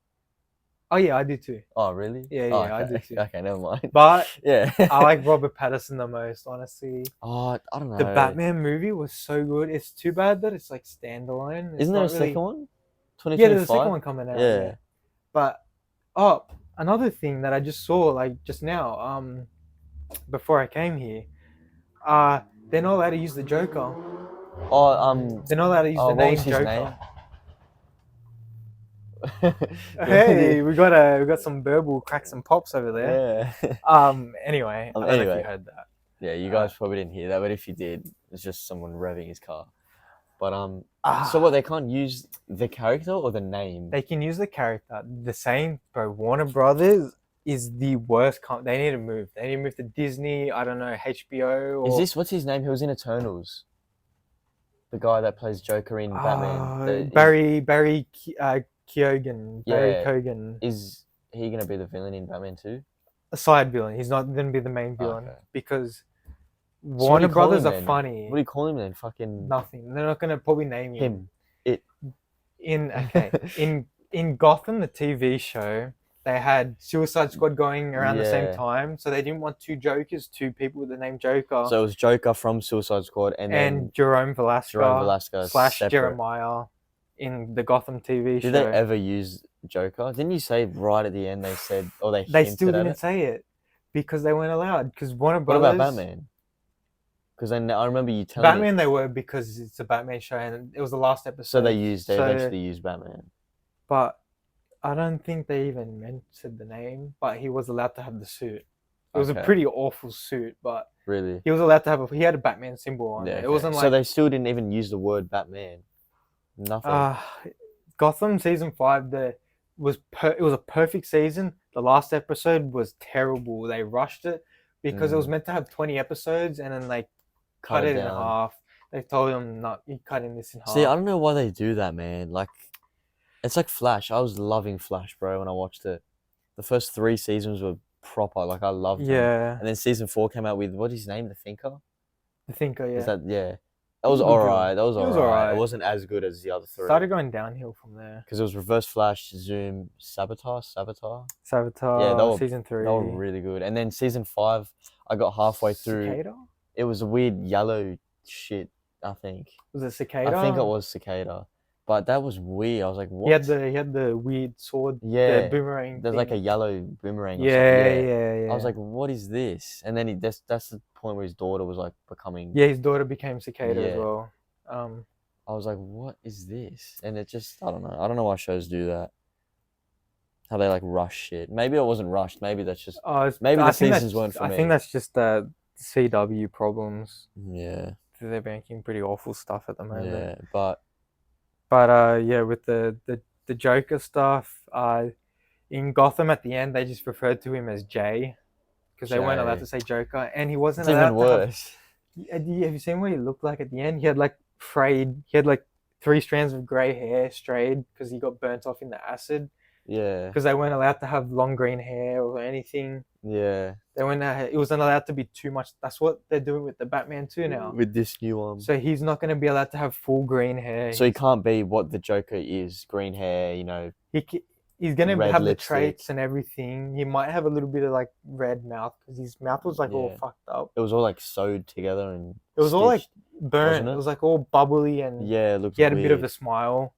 Oh yeah, I do too. Oh really? Yeah, okay. I do too. Okay, never mind. But yeah, I like Robert Pattinson the most, honestly. Oh, I don't know. The Batman movie was so good. It's too bad that it's like standalone. Isn't there a second one? 2025? Yeah, there's a second one coming out. Yeah. But another thing that I just saw like just now, before I came here, they're not allowed to use the Joker. They're not allowed to use the name Joker. Name? Hey, we got some verbal cracks and pops over there. Yeah. Anyway, I don't know if you heard that. Yeah, you guys probably didn't hear that, but if you did, it's just someone revving his car. But so what? They can't use the character or the name? They can use the character. The same, bro. Warner Brothers is the worst. They need to move. They need to move to Disney. I don't know, HBO. Or... What's his name? He was in Eternals. The guy that plays Joker in Batman. Barry Keoghan. Barry Keoghan. Is he going to be the villain in Batman too? A side villain. He's not going to be the main villain because Warner Brothers are funny. What do you call him then? Fucking nothing. They're not going to probably name him. In Gotham, the TV show, they had Suicide Squad going around the same time, so they didn't want two people with the name Joker. So it was Joker from Suicide Squad and Jerome Velasquez / separate. Jeremiah in the Gotham TV show. Did they ever use Joker? Didn't you say right at the end they said, or they still didn't say it because they weren't allowed. Because Warner Brothers. What about Batman? Because I remember you telling Batman they were because it's a Batman show and it was the last episode. So they eventually used Batman. But I don't think they even mentioned the name. But he was allowed to have the suit. It was a pretty awful suit, but really he was allowed to have he had a Batman symbol on it. It wasn't like so they still didn't even use the word Batman. Nothing. Gotham season 5 it was a perfect season. The last episode was terrible. They rushed it because it was meant to have 20 episodes and then they cut it in half. They told him, no, you're cutting this in half. See, I don't know why they do that, man. Like, It's like Flash. I was loving Flash, bro, when I watched it. The first 3 seasons were proper. Like, I loved them. Yeah, And then season 4 came out with, what's his name? The Thinker? I think. Is Yeah, that, yeah. That it was was a good alright. one. That was It was alright. It alright. wasn't as good as the other 3. Started going downhill from there. Because it was Reverse Flash, Zoom, Saboteur. Saboteur, season 3. They were really good. And then season 5, I got halfway through. Cicada? It was a weird yellow shit, I think. Was it Cicada? I think it was Cicada. But that was weird. I was like, what? He had the weird sword, Yeah. the boomerang. There's thing. like a yellow boomerang or Yeah, something. yeah. I was like, what is this? And then that's the point where his daughter was like becoming. Yeah, his daughter became Cicada as well. I was like, what is this? And it just, I don't know. I don't know why shows do that. How they like rush shit. Maybe it wasn't rushed. Maybe that's just. Maybe the seasons weren't for me. I think that's just CW problems. Yeah. They're making pretty awful stuff at the moment. Yeah, but yeah, with the Joker stuff, in Gotham at the end they just referred to him as Jay because they weren't allowed to say Joker, and he wasn't it's allowed even worse. Have you seen what he looked like at the end? He had like frayed. He had like 3 strands of grey hair strayed because he got burnt off in the acid. Yeah. Because they weren't allowed to have long green hair or anything. Yeah. They weren't. It wasn't allowed to be too much. That's what they're doing with the Batman too now. With this new one. So he's not going to be allowed to have full green hair. So he can't be what the Joker is, green hair, you know. He's going to have lipstick. the traits and everything. He might have a little bit of like red mouth because his mouth was like all fucked up. It was all like sewed together and it was stitched, all like burnt. It was like all bubbly and it looked he had weird. a bit of a smile.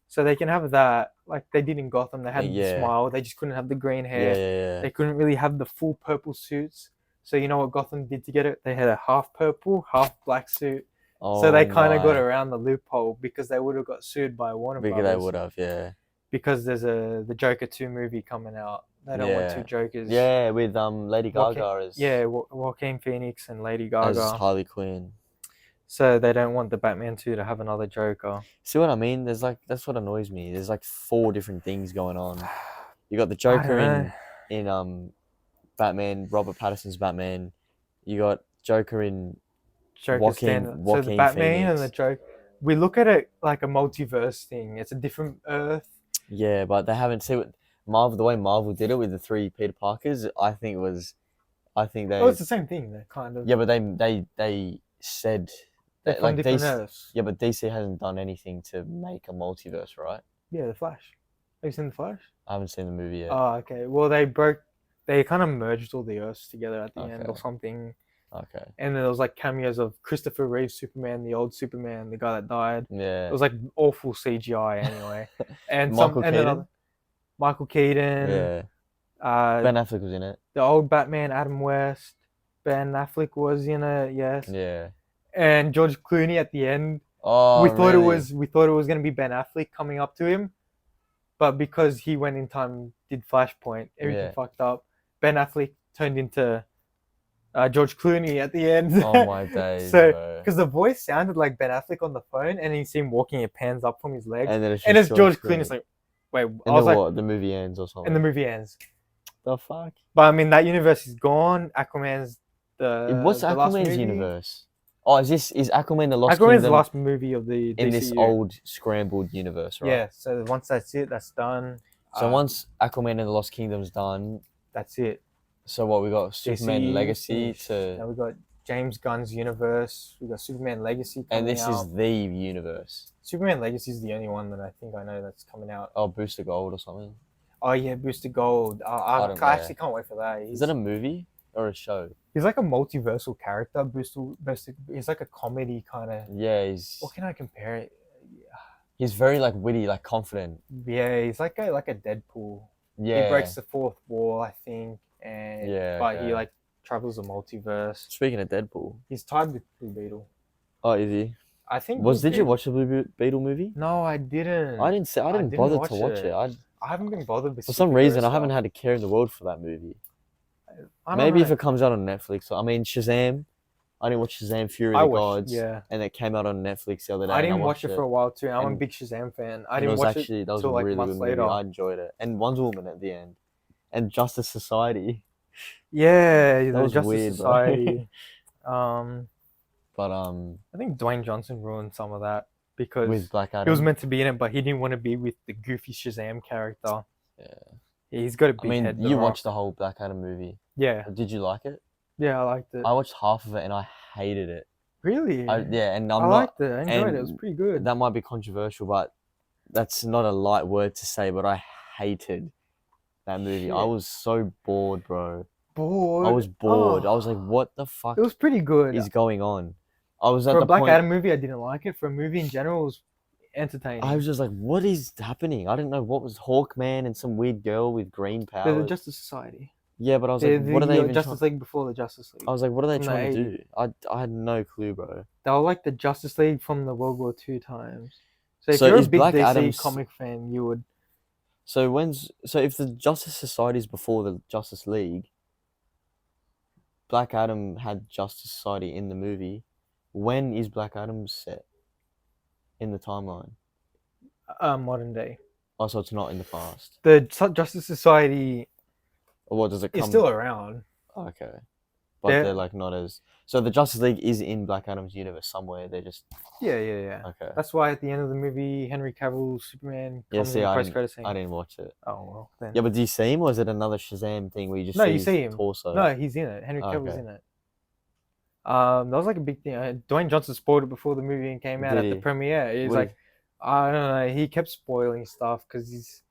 So they can have that, like they did in Gotham. They had the smile. They just couldn't have the green hair. Yeah. They couldn't really have the full purple suits. So you know what Gotham did to get it? They had a half purple, half black suit. So they kind of got around the loophole because they would have got sued by Warner Brothers. They would have, yeah. Because there's the Joker 2 movie coming out. They don't want 2 Jokers. Yeah, with Lady Gaga as... Yeah, Joaquin Phoenix and Lady Gaga. As Harley Quinn. So they don't want the Batman 2 to have another Joker. See what I mean? There's like, that's what annoys me. There's like 4 different things going on. You got the Joker in Batman, Robert Pattinson's Batman. You got Joker in Joaquin so the Batman Phoenix. and the Joker. We look at it like a multiverse thing. It's a different Earth. Yeah, but they haven't seen what the way Marvel did it with the 3 Peter Parkers. I think they. Oh, it's the same thing. They're kind of. Yeah, but they said. They're from different Earths. Yeah, but DC hasn't done anything to make a multiverse, right? Yeah, The Flash. Have you seen The Flash? I haven't seen the movie yet. Oh, okay. Well, they kind of merged all the Earths together at the end or something. Okay. And then there was like cameos of Christopher Reeve Superman, the old Superman, the guy that died. Yeah. It was like awful CGI anyway. And Michael Keaton. Yeah. Ben Affleck was in it. The old Batman, Adam West. Ben Affleck was in it, yes. Yeah. And George Clooney at the end. Oh, we thought it was gonna be Ben Affleck coming up to him, but because he went in time, did Flashpoint, everything fucked up. Ben Affleck turned into George Clooney at the end. Oh my days! So because the voice sounded like Ben Affleck on the phone, and you see him walking, it pans up from his legs, and then it's George Clooney. It's like, wait, and I was like, the movie ends or something. And the movie ends. The fuck? But I mean, that universe is gone. Aquaman's what's Aquaman's universe? Oh, is Aquaman the Lost Kingdom? Aquaman's the last movie of the in DCU. This old scrambled universe, right? Yeah. So once that's it, that's done. So once Aquaman and the Lost Kingdom's done, that's it. So what we got? Superman DCU, Legacy to. Now we got James Gunn's universe. We got Superman Legacy coming out. And this is the universe. Superman Legacy is the only one that I think I know that's coming out. Oh, Booster Gold or something. Oh yeah, Booster Gold. I actually can't wait for that. Is that a movie or a show? He's like a multiversal character. Booster. He's like a comedy kind of. Yeah, he's. What can I compare it? He's very like witty, like confident. Yeah, he's like a Deadpool. Yeah. He breaks the fourth wall, I think, and he like travels the multiverse. Speaking of Deadpool, he's tied with Blue Beetle. Oh, is he? I think. Did you watch the Blue Beetle movie? No, I didn't. I didn't bother to watch it. I haven't been bothered with. For some reason, I haven't had a care in the world for that movie. Maybe if it comes out on Netflix. I mean, Shazam. I didn't watch Shazam Fury of the Gods. Yeah. And it came out on Netflix the other day. I didn't watch it for a while too. I'm a big Shazam fan. I didn't watch it that was a really good movie. I enjoyed it. And Wonder Woman at the end. And Justice Society. Yeah, that was Justice weird, Society. But I think Dwayne Johnson ruined some of that because with Black Adam. he was meant to be in it, but he didn't want to be with the goofy Shazam character. Yeah. He's got a big head. You watched the whole Black Adam movie. Yeah. Did you like it? Yeah, I liked it. I watched half of it and I hated it. Really? And I liked it. I enjoyed it. It was pretty good. That might be controversial, but that's not a light word to say, but I hated that movie. Shit. I was so bored, bro. Bored? I was bored. I was like, what the fuck? It was pretty good. Is going on? I was at For the a Black point... Adam movie, I didn't like it. For a movie in general, it was entertaining. I was just like, what is happening? I didn't know what was Hawkman and some weird girl with green powers. They're the Justice Society. Yeah, but I was like, what are they even Justice League before the Justice League. I was like, what are they trying to do? I had no clue, bro. They were like the Justice League from the World War II times. So if you're a big Black DC comic fan, you would... So if the Justice Society is before the Justice League, Black Adam had Justice Society in the movie. When is Black Adam set in the timeline? Modern day. Oh, so it's not in the past. The Justice Society... Or what does it come? It's still around. Okay. But they're like not as... So the Justice League is in Black Adam's universe somewhere. They're just... Yeah. Okay. That's why at the end of the movie, Henry Cavill's Superman comes in the post-credit scene. I didn't watch it. Oh, well, then. Yeah, but do you see him, or is it another Shazam thing where you just see his torso? No, he's in it. Henry Cavill's in it. That was like a big thing. Dwayne Johnson spoiled it before the movie came out at the premiere. He's like, I don't know. He kept spoiling stuff because he's...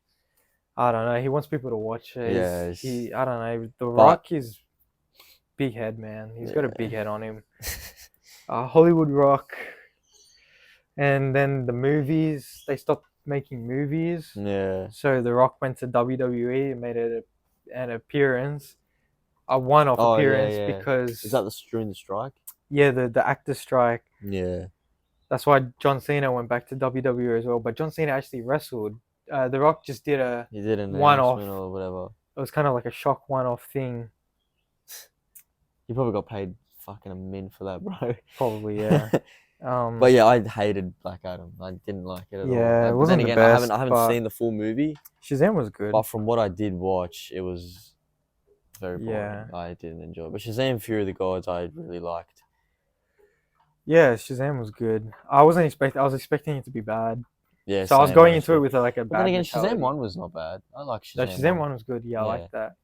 I don't know. He wants people to watch it. I don't know. The Rock is big head, man. He's got a big head on him. Hollywood Rock. And then the movies, they stopped making movies. Yeah. So The Rock went to WWE and made an appearance. A one-off appearance because... Is that during the strike? Yeah, the actor strike. Yeah. That's why John Cena went back to WWE as well. But John Cena actually wrestled. The Rock just did a one-off or whatever. It was kind of like a shock one-off thing. You probably got paid fucking a min for that, bro. Probably, yeah. But yeah, I hated Black Adam. I didn't like it at all. Yeah, it wasn't the best. I haven't seen the full movie. Shazam was good. But from what I did watch, it was very boring. Yeah. I didn't enjoy it. But Shazam Fury of the Gods, I really liked. Yeah, Shazam was good. I was expecting it to be bad. Yeah, so I was going into it with like a bad. But then again, Shazam 1 was not bad. I like Shazam. No, Shazam 1 was good. Yeah, I like that.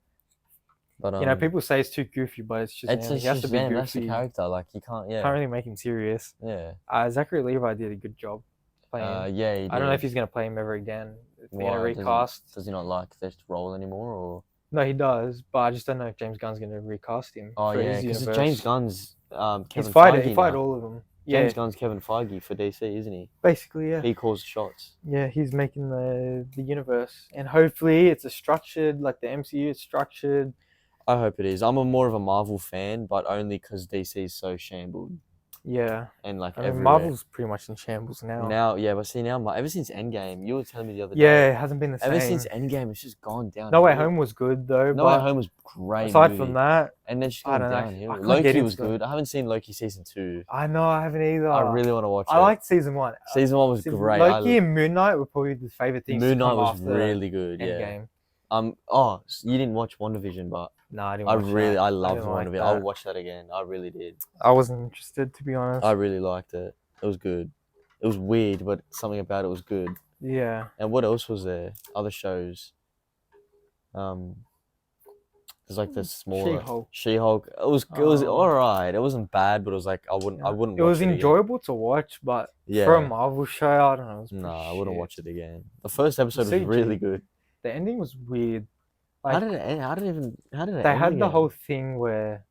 But people say it's too goofy, but it's Shazam. He has to be goofy. That's the character. Like you can't. Yeah. Can't really make him serious. Yeah. Zachary Levi did a good job playing. Yeah, he did. I don't know if he's gonna play him ever again. In a recast. Does he not like this role anymore, or? No, he does, but I just don't know if James Gunn's gonna recast him. Oh yeah, because James Gunn's Kevin Feige. He fired all of them. James Gunn's Kevin Feige for DC, isn't he? Basically, yeah. He calls the shots. Yeah, he's making the universe, and hopefully it's structured like the MCU is structured. I hope it is. I'm more of a Marvel fan, but only because DC is so shambled. Yeah. And like Marvel's pretty much in shambles now. But see now, ever since Endgame, you were telling me the other day. Yeah, it hasn't been the same. Ever since Endgame, it's just gone down. No Way Home was good though. No Way Home was great. Aside from that, and then she's gone downhill. Loki was good. I haven't seen Loki season 2. I know, I haven't either. I really want to watch it. I liked season 1. Season 1 was great. Loki and Moon Knight were probably the favorite things. Moon Knight was really good. Endgame. Oh, you didn't watch WandaVision, but no, I didn't. I loved WandaVision. I'll watch that again. I really did. I wasn't interested, to be honest. I really liked it. It was good. It was weird, but something about it was good. Yeah. And what else was there? Other shows. There's like the smaller She-Hulk. It was alright. It wasn't bad, but it was like I wouldn't. It was enjoyable to watch, but for a Marvel show, I don't know. I wouldn't watch it again. The first episode was really good. The ending was weird. Like, how did it end? They had the whole thing where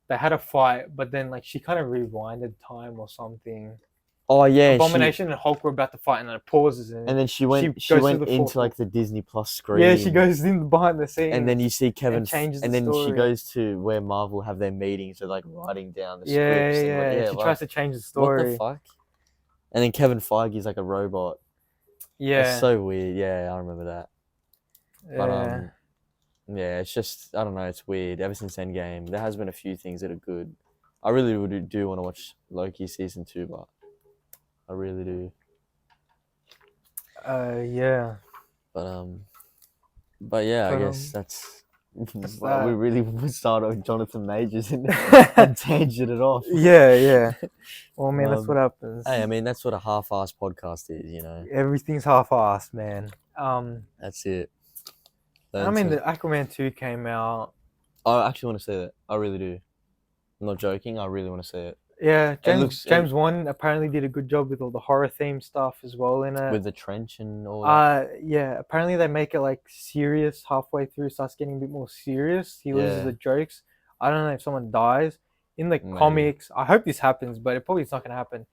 they had a fight, but then like she kind of rewinded time or something. Oh yeah, Abomination and Hulk were about to fight, and then it pauses, and then she went into like the Disney Plus screen. Yeah, she goes in behind the scenes, and then you see Kevin, and then she goes to where Marvel have their meetings, so like writing down the scripts. Yeah, she tries to change the story. What the fuck? And then Kevin Feige's like a robot. Yeah, it's so weird. Yeah, I remember that. But yeah, it's just I don't know. It's weird. Ever since Endgame, there has been a few things that are good. I really do want to watch Loki season 2, but I really do. Yeah. But yeah, I guess Well, we really started with Jonathan Majors and tangent it off. Yeah. Well, man, that's what happens. Hey, I mean, that's what a half-assed podcast is, you know. Everything's half-assed, man. That's it. I mean, the Aquaman 2 came out. I actually want to see it. I really do. I'm not joking. I really want to see it. Yeah, James Wan apparently did a good job with all the horror theme stuff as well in it. With the trench and all that. Yeah, apparently they make it like serious halfway through, starts getting a bit more serious. He loses the jokes. I don't know if someone dies. In the comics, I hope this happens, but it's not going to happen.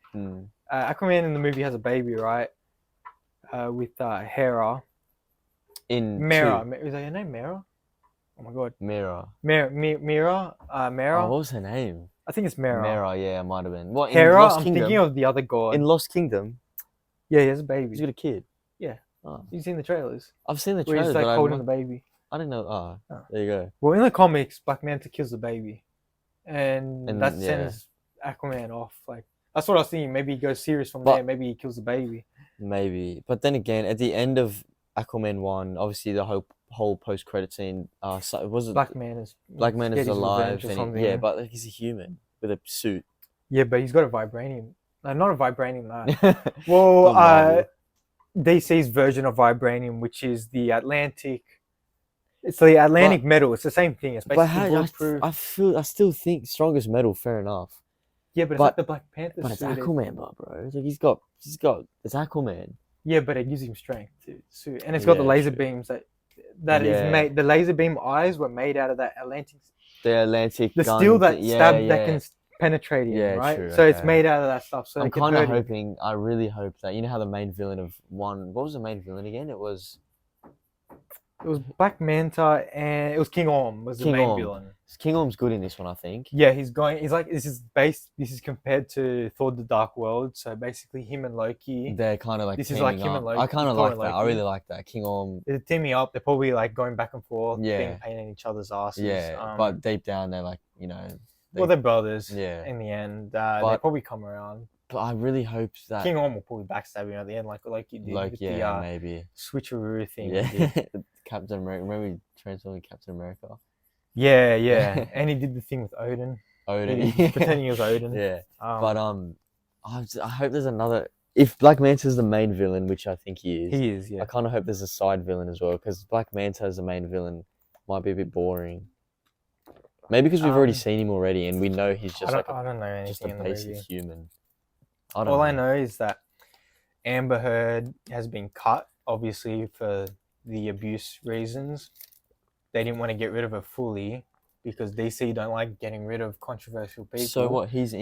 Aquaman in the movie has a baby, right? With Hera. Mera. Is that your name, Mera? Oh my god. Mera. Mera. Oh, what was her name? I think it's Mera. Mera, yeah, it might have been. What, Hera, I'm thinking of the other god. In Lost Kingdom? Yeah, he has a baby. He's got a kid? Yeah. Oh. You've seen the trailers? I've seen the trailers, where he's like holding the baby. I didn't know. Oh, there you go. Well, in the comics, Black Manta kills the baby. And that sends Aquaman off. Like, that's what I was thinking. Maybe he goes serious from there. Maybe he kills the baby. Maybe. But then again, at the end of Aquaman 1, obviously the whole post-credit scene, was it Black Man is alive. And but like, he's a human with a suit. Yeah, but he's got a vibranium. No, not a vibranium, no. Well, DC's version of vibranium, which is the Atlantic. It's the Atlantic metal. It's the same thing. It's basically bulletproof. I still think strongest metal. Fair enough. Yeah, but it's like the Black Panther. But it's Aquaman, bro. It's like it's Aquaman. Yeah, but it gives him strength to suit, and it's got the laser beams that is made. The laser beam eyes were made out of that Atlantic. The Atlantic. The steel that that can penetrate him, right? True, so it's made out of that stuff. So I'm kind of hoping. I really hope that, you know how the main villain of one. What was the main villain again? It was Black Manta, and it was King Orm was the main villain. King Orm's good in this one, I think. Yeah, he's like, this is compared to Thor: The Dark World. So basically, him and Loki. They're kind of like this is like him and Loki. I kind of like that. I really like that. King Orm. They're teaming up. They're probably like going back and forth, being pain in each other's asses. Yeah, but deep down, they're like, you know. They're brothers. Yeah. In the end, they'll probably come around. But I really hope that King Orm will probably backstab him at the end, like you did with the maybe switcheroo thing. Yeah, Captain America. Remember he transformed Captain America? Yeah, and he did the thing with Odin. Pretending he was Odin. Yeah, but I hope there's another. If Black Manta is the main villain, which I think he is. He is. Yeah. I kind of hope there's a side villain as well, because Black Manta as the main villain might be a bit boring. Maybe because we've already seen him already, and we know he's just I don't know anything, just a basic human. All I know is that Amber Heard has been cut, obviously for the abuse reasons. They didn't want to get rid of her fully because DC don't like getting rid of controversial people. So what? She's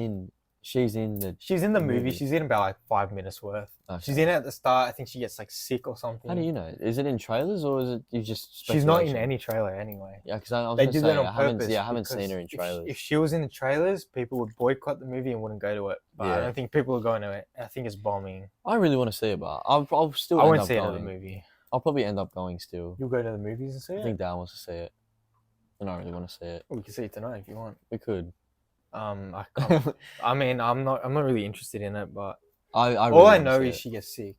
in the movie. She's in about like 5 minutes worth. Okay. She's in it at the start. I think she gets like sick or something. How do you know? Is it in trailers or is it you just? She's not in any trailer anyway. Yeah, because I was going to say I haven't seen her in trailers. If she was in the trailers, people would boycott the movie and wouldn't go to it. But I don't think people are going to it. I think it's bombing. I really want to see it, but I won't see another movie. I'll probably end up going still. You'll go to the movies and see it? I think Dad wants to see it. And I really want to see it. Well, we can see it tonight if you want. We could. I can't. I mean, I'm not really interested in it, but all I know is she gets sick.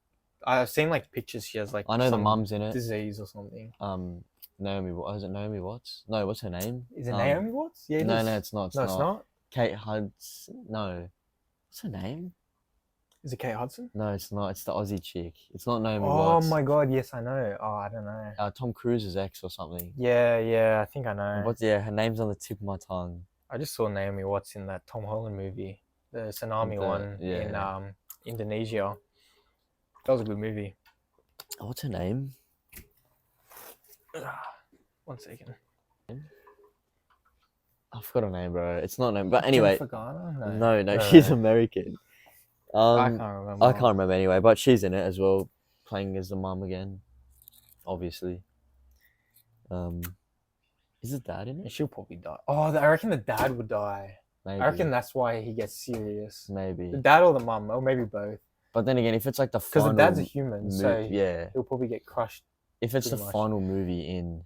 I've seen like pictures. She has like I know the mum's in it. Disease or something. Is it Naomi Watts? No, what's her name? Is it Naomi Watts? Yeah. No, it's not. It's not. Kate Hudson. No. What's her name? Is it Kate Hudson? No, it's not. It's the Aussie chick. It's not Naomi Watts. Oh my god, yes, I know. Oh, I don't know. Tom Cruise's ex or something. Yeah, I think I know. Her name's on the tip of my tongue. I just saw Naomi Watts in that Tom Holland movie, the tsunami one in Indonesia. That was a good movie. Oh, what's her name? 1 second. I forgot her name, bro. It's not name, but anyway. No, she's American. I can't remember. I can't remember anyway, but she's in it as well, playing as the mum again, obviously. Is the dad in it? She'll probably die. Oh, I reckon the dad would die. Maybe. I reckon that's why he gets serious. Maybe. The dad or the mum, or maybe both. But then again, if it's like the final... Because the dad's a human, so he'll probably get crushed. If it's the final movie in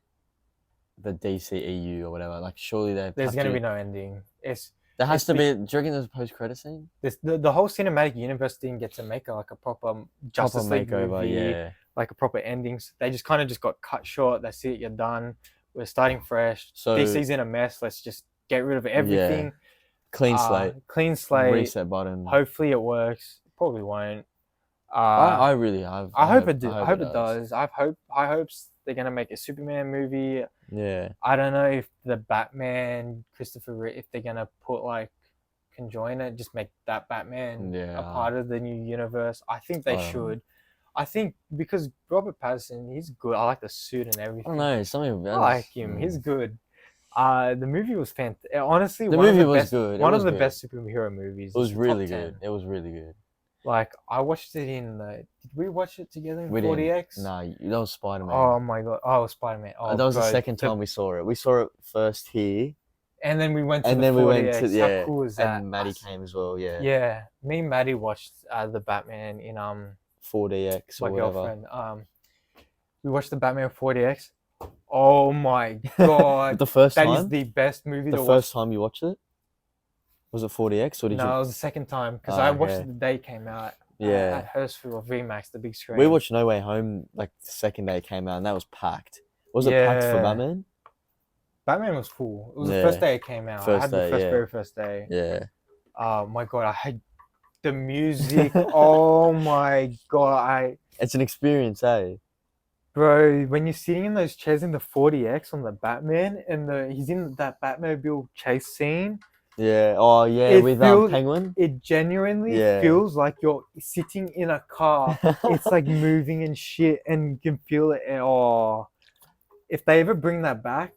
the DCEU or whatever, like surely there's going to be no ending. There has to be... Do you reckon there's a post-credit scene? The whole cinematic universe didn't get to make like a proper Justice League makeover, movie, like a proper ending. So they just kind of got cut short. That's it, you're done. We're starting fresh. So DC's in a mess. Let's just get rid of everything. Yeah. Clean slate. Clean slate. Reset button. Hopefully it works. Probably won't. I really have. I hope it does. I hope high hopes they're gonna make a Superman movie. Yeah. I don't know if the Batman, if they're gonna put like conjoin it, just make that Batman a part of the new universe. I think they should. I think because Robert Pattinson, he's good. I like the suit and everything. I don't know, something about I like him. He's good. The movie was fantastic. Honestly, one of the best superhero movies. It was really good. It was really good. Like, I watched it in did we watch it together in 40X? Nah, that was Spider-Man. Oh my god. Oh, Spider-Man. Oh, that was the second time we saw it. We saw it first here. And then we went to 40X. How cool was that? And Maddie came as well, yeah. Yeah. Me and Maddie watched the Batman in 4DX or whatever. Girlfriend. We watched the Batman 40X. Oh my god. The first time? That is the best movie the first time you watched it? Was it 40X or did you? No, it was the second time because I watched it the day it came out. Yeah. At Hurstville or VMAX, the big screen. We watched No Way Home like the second day it came out, and that was packed. Was it packed for Batman? Batman was full. It was the first day it came out. I had the very first day. Yeah. Oh my god, I had the music. Oh my god, It's an experience, eh? Bro, when you're sitting in those chairs in the 40X on the Batman, and he's in that Batmobile chase scene. Yeah. Oh, yeah. With Penguin. It genuinely feels like you're sitting in a car. It's like moving and shit, and you can feel it. Oh, if they ever bring that back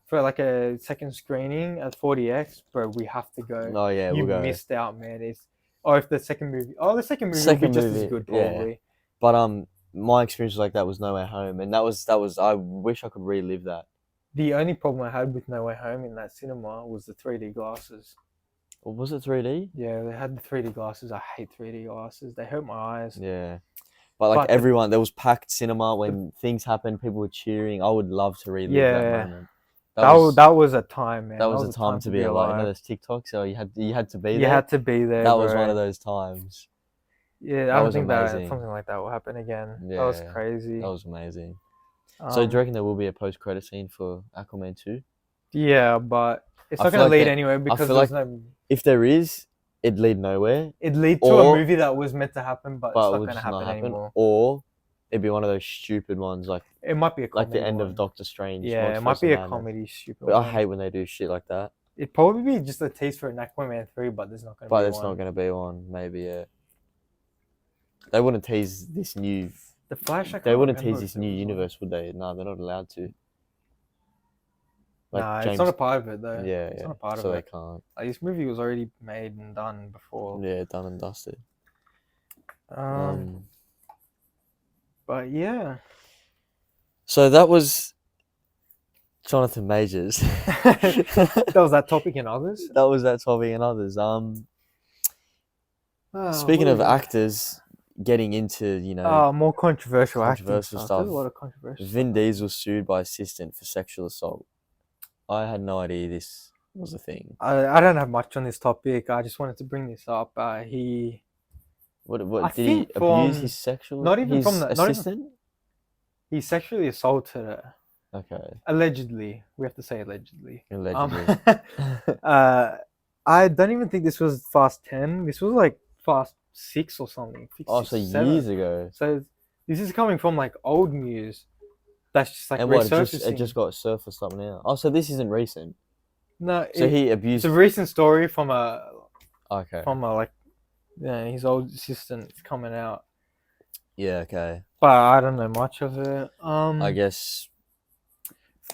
for like a second screening at 40X, bro, we have to go. Oh yeah, you we'll missed out, man. If the second movie. Oh, the second movie will be just as good, probably. Yeah. But my experience like that was No Way Home, and that was. I wish I could relive that. The only problem I had with No Way Home in that cinema was the 3D glasses. Or was it 3D? Yeah, they had the 3D glasses. I hate 3D glasses. They hurt my eyes. Yeah. But everyone, there was packed cinema when things happened. People were cheering. I would love to relive that moment. That was a time, man. That was a time to be alive. You know those TikToks? So you had to be there. You had to be there. That was one of those times. Yeah, I don't think that something like that will happen again. Yeah, that was crazy. That was amazing. So do you reckon there will be a post-credit scene for Aquaman 2? Yeah, but it's not going to lead anywhere because there's no... If there is, it'd lead nowhere. It'd lead to a movie that was meant to happen, but it's not going to happen anymore. Or it'd be one of those stupid ones like... It might be a comedy like the end of Doctor Strange. Yeah, it might be a comedy stupid one. But I hate when they do shit like that. It'd probably be just a tease for an Aquaman 3, but there's not going to be one. But there's not going to be one, maybe, yeah. They wouldn't tease this new... The Flash, they wouldn't tease this new universe, would they? No, they're not allowed to. Like it's not a part of it, though. Yeah, it's not a part of it. So they can't. Like, this movie was already made and done before. Yeah, done and dusted. But yeah. So that was Jonathan Majors. That was that topic and others? That was that topic and others. Speaking of actors getting into, more controversial stuff. There's a lot of controversial Vin Diesel sued by assistant for sexual assault. I had no idea this was a thing. I don't have much on this topic. I just wanted to bring this up. What did he abuse his sexual? Not even from the assistant. He sexually assaulted her. Okay. Allegedly, we have to say allegedly. Allegedly. I don't even think this was Fast 10. This was like Fast 6 or something. 6, 7. Years ago. So this is coming from like old news. That's just like resurfacing. It just got surfaced up now. Oh, so this isn't recent. No. So he abused. It's a recent story from a. Okay. From his old assistant coming out. Yeah. Okay. But I don't know much of it.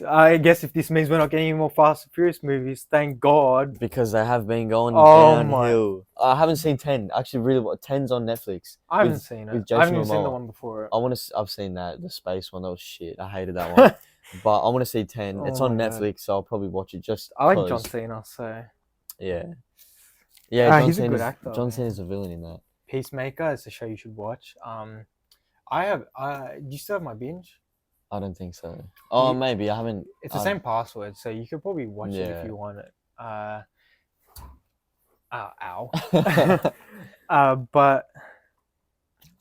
I guess if this means we're not getting any more Fast and Furious movies, thank God. Because they have been going downhill. I haven't seen 10. Actually, really, 10's on Netflix. I haven't seen it. I haven't even seen the one before it. I've seen that, the space one. That was shit. I hated that one. But I want to see 10. It's on Netflix, so I'll probably watch it just. I like John Cena, so. Yeah. Yeah, he's a good actor. John Cena's a villain in that. Peacemaker is a show you should watch. Do you still have my binge? I don't think so. Oh, maybe I haven't. It's the same password, so you could probably watch it if you want it. But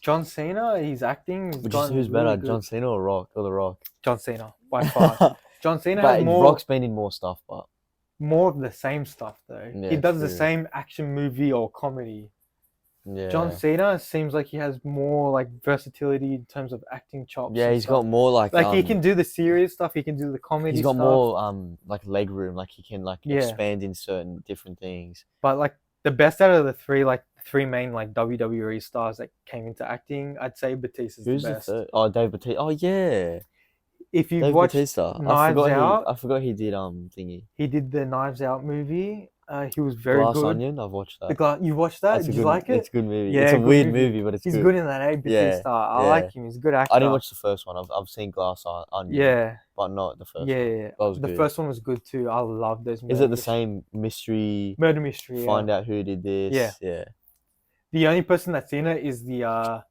John Cena, he's acting. Who's better, John Cena or The Rock? John Cena, by far. John Cena But has more. Rock's been in more stuff, but more of the same stuff though. Yeah, he does true. the same action movie or comedy. yeah, John Cena seems like he has more like versatility in terms of acting chops. yeah, and he's stuff. got more like he can do the serious stuff. He can do the comedy. He's got stuff. more like leg room. Like he can like expand in certain different things. But like the best out of the three, like the three main like WWE stars that came into acting, I'd say Batista's Who's the best. the third? Oh, Dave Bautista. Oh yeah. If you've Dave watched Bautista. Knives Out, I forgot he did thingy. He did the Knives Out movie. He was very Glass good. Onion. I've watched that. You watched that? That's Did you like it? It's a good movie. Yeah, it's a good weird movie. movie, but He's good. good in that, eh? Bautista. I like him. He's a good actor. I didn't watch the first one. I've seen Glass Onion. Yeah. But not the first one. Yeah. That was the good. first one was good too. I love those movies. Is it the same mystery? Murder mystery. Find out who did this. Yeah. Yeah. The only person that's in it is the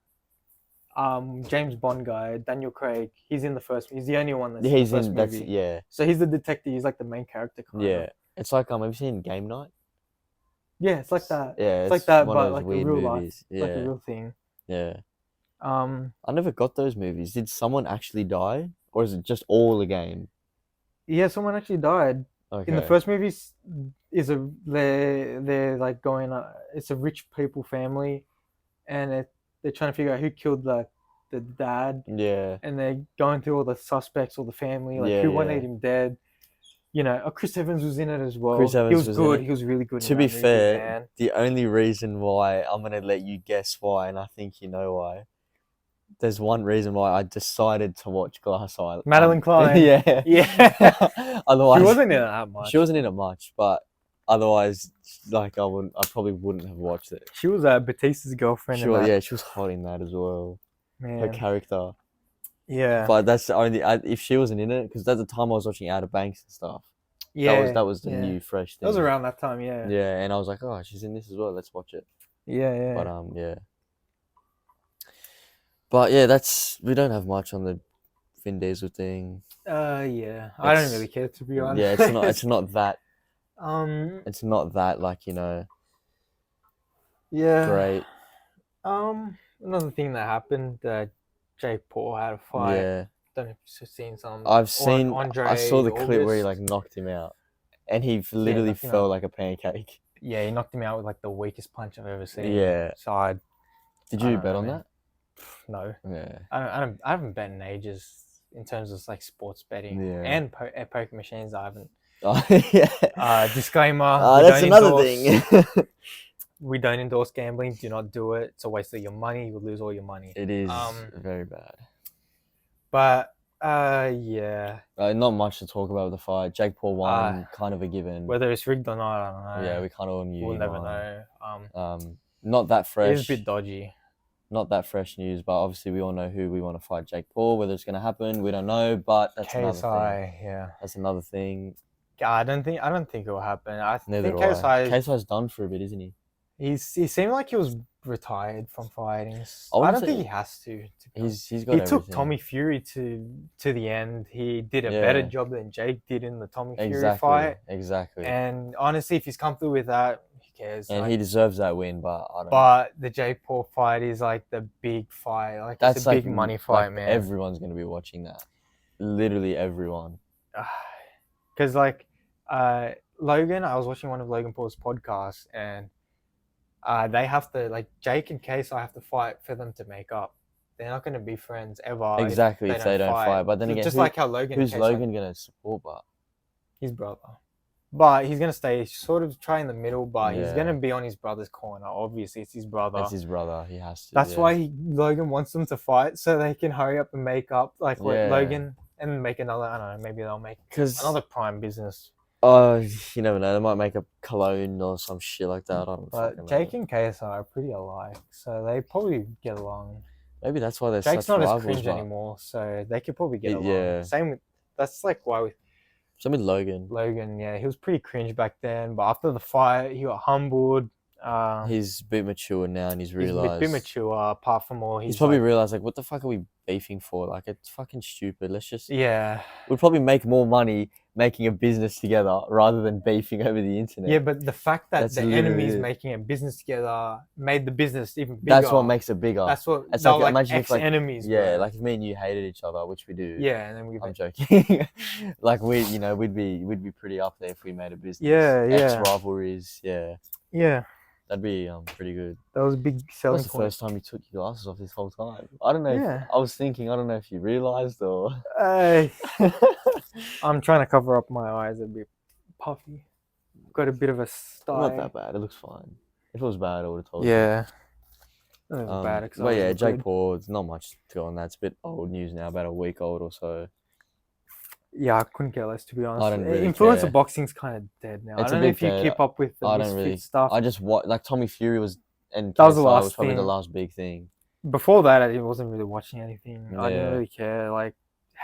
James Bond guy, Daniel Craig. He's in the first. He's the only one that's in the first movie. Yeah. So he's the detective. He's like the main character. Kind of. It's like have you seen Game Night? Yeah, it's like that. Yeah, it's like that, one but of those like weird a real movies. life, like a real thing. Yeah. I never got those movies. Did someone actually die, or is it just all a game? Yeah, someone actually died. Okay. In the first movie, they're like going. It's a rich people family, and they're trying to figure out who killed the dad. Yeah. And they're going through all the suspects, all the family, like who wanted him dead. You know, Chris Evans was in it as well. Chris Evans he was good. In it. He was really good. To be fair, the only reason why I'm gonna let you guess why, and I think you know why. There's one reason why I decided to watch Glass Eye. Madeline Klein. Yeah. Otherwise, she wasn't in it that much. She wasn't in it much, but otherwise, like I probably wouldn't have watched it. She was Batista's girlfriend. She was hot in that as well. Man. Her character. Yeah. But that's the only if she wasn't in it, because at the time I was watching Outer Banks and stuff. Yeah. That was the new fresh thing. That was around that time, yeah. Yeah, and I was like, oh, she's in this as well. Let's watch it. Yeah. But yeah. But yeah, we don't have much on the Vin Diesel thing. Yeah. I don't really care, to be honest. Yeah, it's not that. It's not that like Yeah. Great. Another thing that happened, Jake Paul had a fight. Yeah. Don't know if you've seen some. I saw the clip August. where he like knocked him out, and he literally fell like a pancake. Yeah, he knocked him out with like the weakest punch I've ever seen. Yeah. So Did you bet on that? No. Yeah. I haven't bet in ages in terms of like sports betting and poker machines. I haven't. Oh, yeah. Disclaimer. That's another thing. We don't endorse gambling. Do not do it. It's a waste of your money. You will lose all your money. It is very bad. But yeah. Not much to talk about with the fight. Jake Paul won, kind of a given. Whether it's rigged or not, I don't know. Yeah, we kind of all knew. We'll never know. Not that fresh. It is a bit dodgy. Not that fresh news, but obviously we all know who we want to fight Jake Paul. Whether it's going to happen, we don't know. But that's another thing. Yeah. That's another thing. I don't think it will happen. Neither do I. KSI's done for a bit, isn't he? He seemed like he was retired from fighting. I don't think he has to. He's got He everything. took Tommy Fury to the end. He did a better job than Jake did in the Tommy Fury fight. Exactly. And honestly, if he's comfortable with that, who cares? And he deserves that win, but I don't know. But the Jake Paul fight is like the big fight. Like it's a big money fight, man. Everyone's going to be watching that. Literally everyone. Because Logan, I was watching one of Logan Paul's podcasts, and they have to, Jake and KSI have to fight for them to make up. They're not going to be friends ever. Exactly, if they don't fight. But then again, just like how Logan. Who's Logan going to support? But his brother. But he's going to stay sort of try in the middle, but he's going to be on his brother's corner. Obviously, it's his brother. It's his brother. He has to. That's why Logan wants them to fight, so they can hurry up and make up, Logan, and make another. I don't know. Maybe they'll make another prime business. Oh, you never know. They might make a cologne or some shit like that. I don't know. But Jake and KSI are pretty alike, so they probably get along. Maybe that's why they're Jake's such not rivals, as cringe anymore, so they could probably get along. Yeah. Same with that's like why with Logan. Logan, yeah, he was pretty cringe back then, but after the fight, he got humbled. He's a bit mature now, and he's He's realized. a bit mature. Apart from all, he's probably realized like, what the fuck are we beefing for? Like, it's fucking stupid. Let's just. Yeah. We'd probably make more money making a business together rather than beefing over the internet. Yeah, but the fact that the enemies making a business together made the business even bigger. That's what makes it bigger. That's what. It's like, imagine if enemies. Yeah, bro. like if me and you hated each other, which we do. Yeah, and then I'm joking. Like we'd be pretty up there if we made a business. Yeah, yeah. Ex-rivalries, yeah. Yeah. That'd be pretty good. That was a big selling point. That's the first time you took your glasses off this whole time. I don't know. Yeah. I was thinking. I don't know if you realized or. I'm trying to cover up my eyes a bit puffy. Got a bit of a style. Not that bad. It looks fine. If it was bad, I would have told you. Yeah. It was bad. Well, yeah, Jake Paul. There's not much to go on that. It's a bit old news now. About a week old or so. Yeah, I couldn't care less, to be honest. I don't really Influencer care. boxing's kind of dead now. It's I don't know if you keep up with the Misfit stuff. I just like Tommy Fury was, and that was the last was probably the last big thing. Before that, I wasn't really watching anything. Yeah. I didn't really care. Like,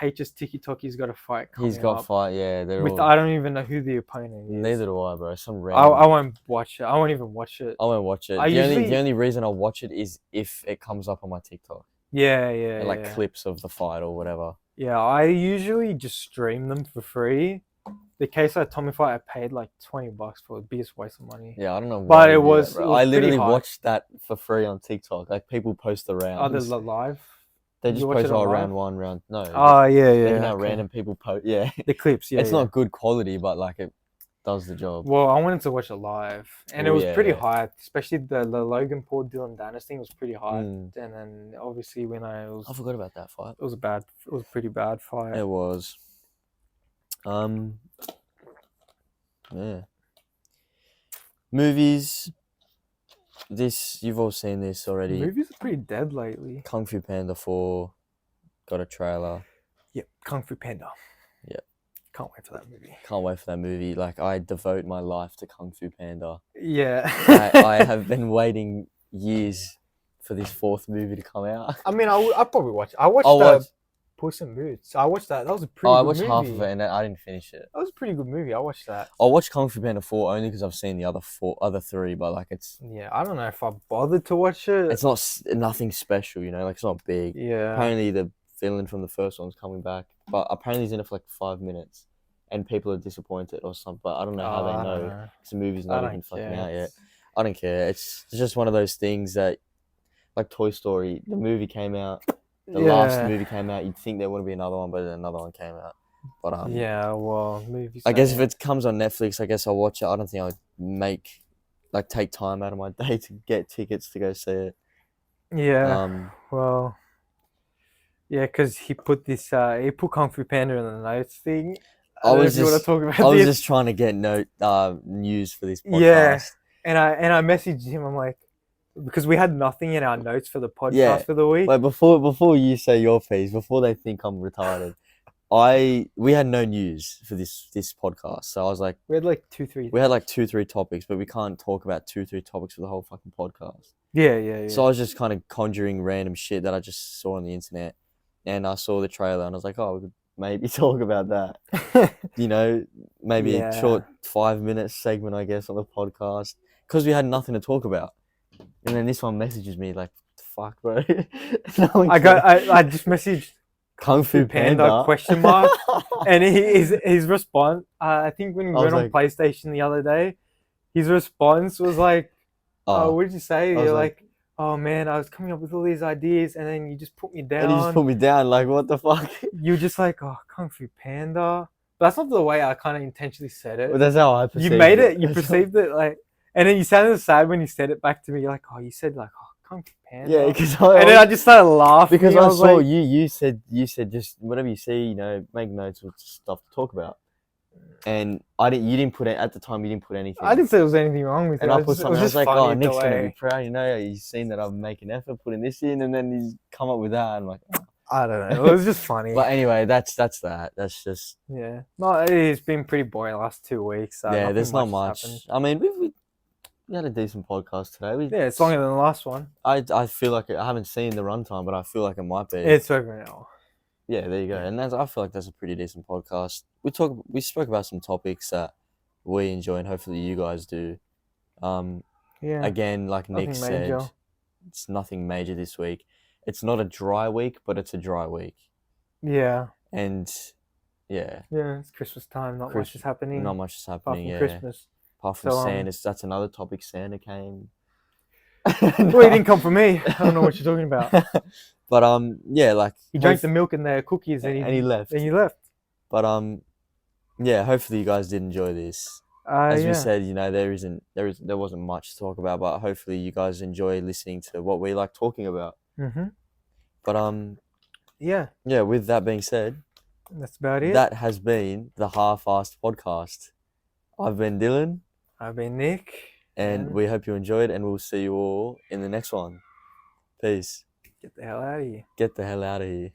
HS Tiki-Toki's got a fight coming up. He's got a fight, yeah. I don't even know who the opponent is. Neither do I, bro. Some random... I won't watch it. I won't even watch it. I won't watch it. The only reason I'll watch it is if it comes up on my TikTok. Yeah. Like clips of the fight or whatever. Yeah, I usually just stream them for free. The case of Tommy fight, I paid like $20 for the biggest waste of money. Yeah, I don't know. But it was I literally watched that for free on TikTok. Like people post the rounds. Oh, there's live. They just post round one, round no. Oh yeah. You know, random people post. Yeah, the clips. Yeah, it's not good quality, but like it does the job. Well, I wanted to watch it live, and it was pretty hyped. Especially the Logan Paul Dylan Dennis thing was pretty hyped. And then obviously when I forgot about that fight. It was a pretty bad fight. It was. Yeah. Movies. You've all seen this already. Movies are pretty dead lately. Kung Fu Panda 4 got a trailer. Yep, Kung Fu Panda. Yep. Can't wait for that movie. Can't wait for that movie. Like, I devote my life to Kung Fu Panda. Yeah. I have been waiting years for this fourth movie to come out. I mean, I'll probably watch it. I watched Puss in Boots. I watched that. That was a pretty good movie. I watched half of it and I didn't finish it. That was a pretty good movie. I watched that. I watched Kung Fu Panda 4 only because I've seen the other three, but like it's... Yeah, I don't know if I bothered to watch it. It's nothing special, you know? Like, it's not big. Yeah. Apparently the villain from the first one's coming back, but apparently he's in it for like 5 minutes and people are disappointed or something, but I don't know how they know because the movie's not even fucking out yet. I don't care. It's just one of those things that, like Toy Story, the movie came out, the last movie came out, you'd think there wouldn't be another one, but then another one came out. But yeah, well, movies. I guess if it comes on Netflix, I guess I'll watch it. I don't think I'd take time out of my day to get tickets to go see it. Yeah. Well. Yeah, because he put Kung Fu Panda in the notes thing. I was just trying to get news for this podcast. Yeah, and I messaged him. I'm like, because we had nothing in our notes for the podcast for the week. Like before you say your piece, before they think I'm retarded, we had no news for this podcast. So I was like, we had like 2-3. We had like 2-3 topics, but we can't talk about 2-3 topics for the whole fucking podcast. Yeah. So I was just kind of conjuring random shit that I just saw on the internet, and I saw the trailer, and I was like, oh, we could maybe talk about that. You know, maybe a short 5-minute segment, I guess, on the podcast, because we had nothing to talk about. And then this one messages me like, "Fuck, bro." I just messaged Kung Fu Panda ? And his response. I think when we went on PlayStation the other day, his response was like, what did you say? You're like, "Oh man, I was coming up with all these ideas, and then you just put me down." And you just put me down, like, what the fuck? You just like, "Oh, Kung Fu Panda." But that's not the way I kind of intentionally said it. Well, that's how I perceived it. You made it. You perceived it like, and then you sounded sad when you said it back to me. You're like, "Oh, you said like, oh, Kung Fu Panda." Yeah, because and then I just started laughing because I saw like, you said just whatever you see, you know, make notes with stuff to talk about. And you didn't put it at the time. You didn't put anything. I didn't say there was anything wrong with it. And I put something. I was like, "Oh, Nick's gonna be proud. You know, he's seen that I'm making effort putting this in, and then he's come up with that." And I'm like, oh. I don't know. It was just funny. But anyway, that's that. That's just No, it's been pretty boring the last 2 weeks. So there's not much. I mean, we had a decent podcast today. It's longer than the last one. I feel like I haven't seen the runtime, but I feel like it might be. It's over an hour. Yeah, there you go. And I feel like that's a pretty decent podcast. We spoke about some topics that we enjoy, and hopefully you guys do. Yeah. Again, like Nick Nothing said, major. it's nothing major this week. It's not a dry week, but it's a dry week. Yeah. And yeah. Yeah, it's Christmas time. Not much is happening. Not much is apart happening. from Yeah. Christmas. Apart from So, Santa, that's another topic. Santa came. Well, he didn't come for me. I don't know what you're talking about. But yeah, like He drank the milk and the cookies, and he left. And he left. But yeah, hopefully you guys did enjoy this. As we said, you know, there wasn't much to talk about, but hopefully you guys enjoy listening to what we like talking about. But yeah. With that being said, that's about it. That has been the Half-Assed Podcast. I've been Dylan. I've been Nick. And we hope you enjoyed, and we'll see you all in the next one. Peace. Get the hell out of here. Get the hell out of here.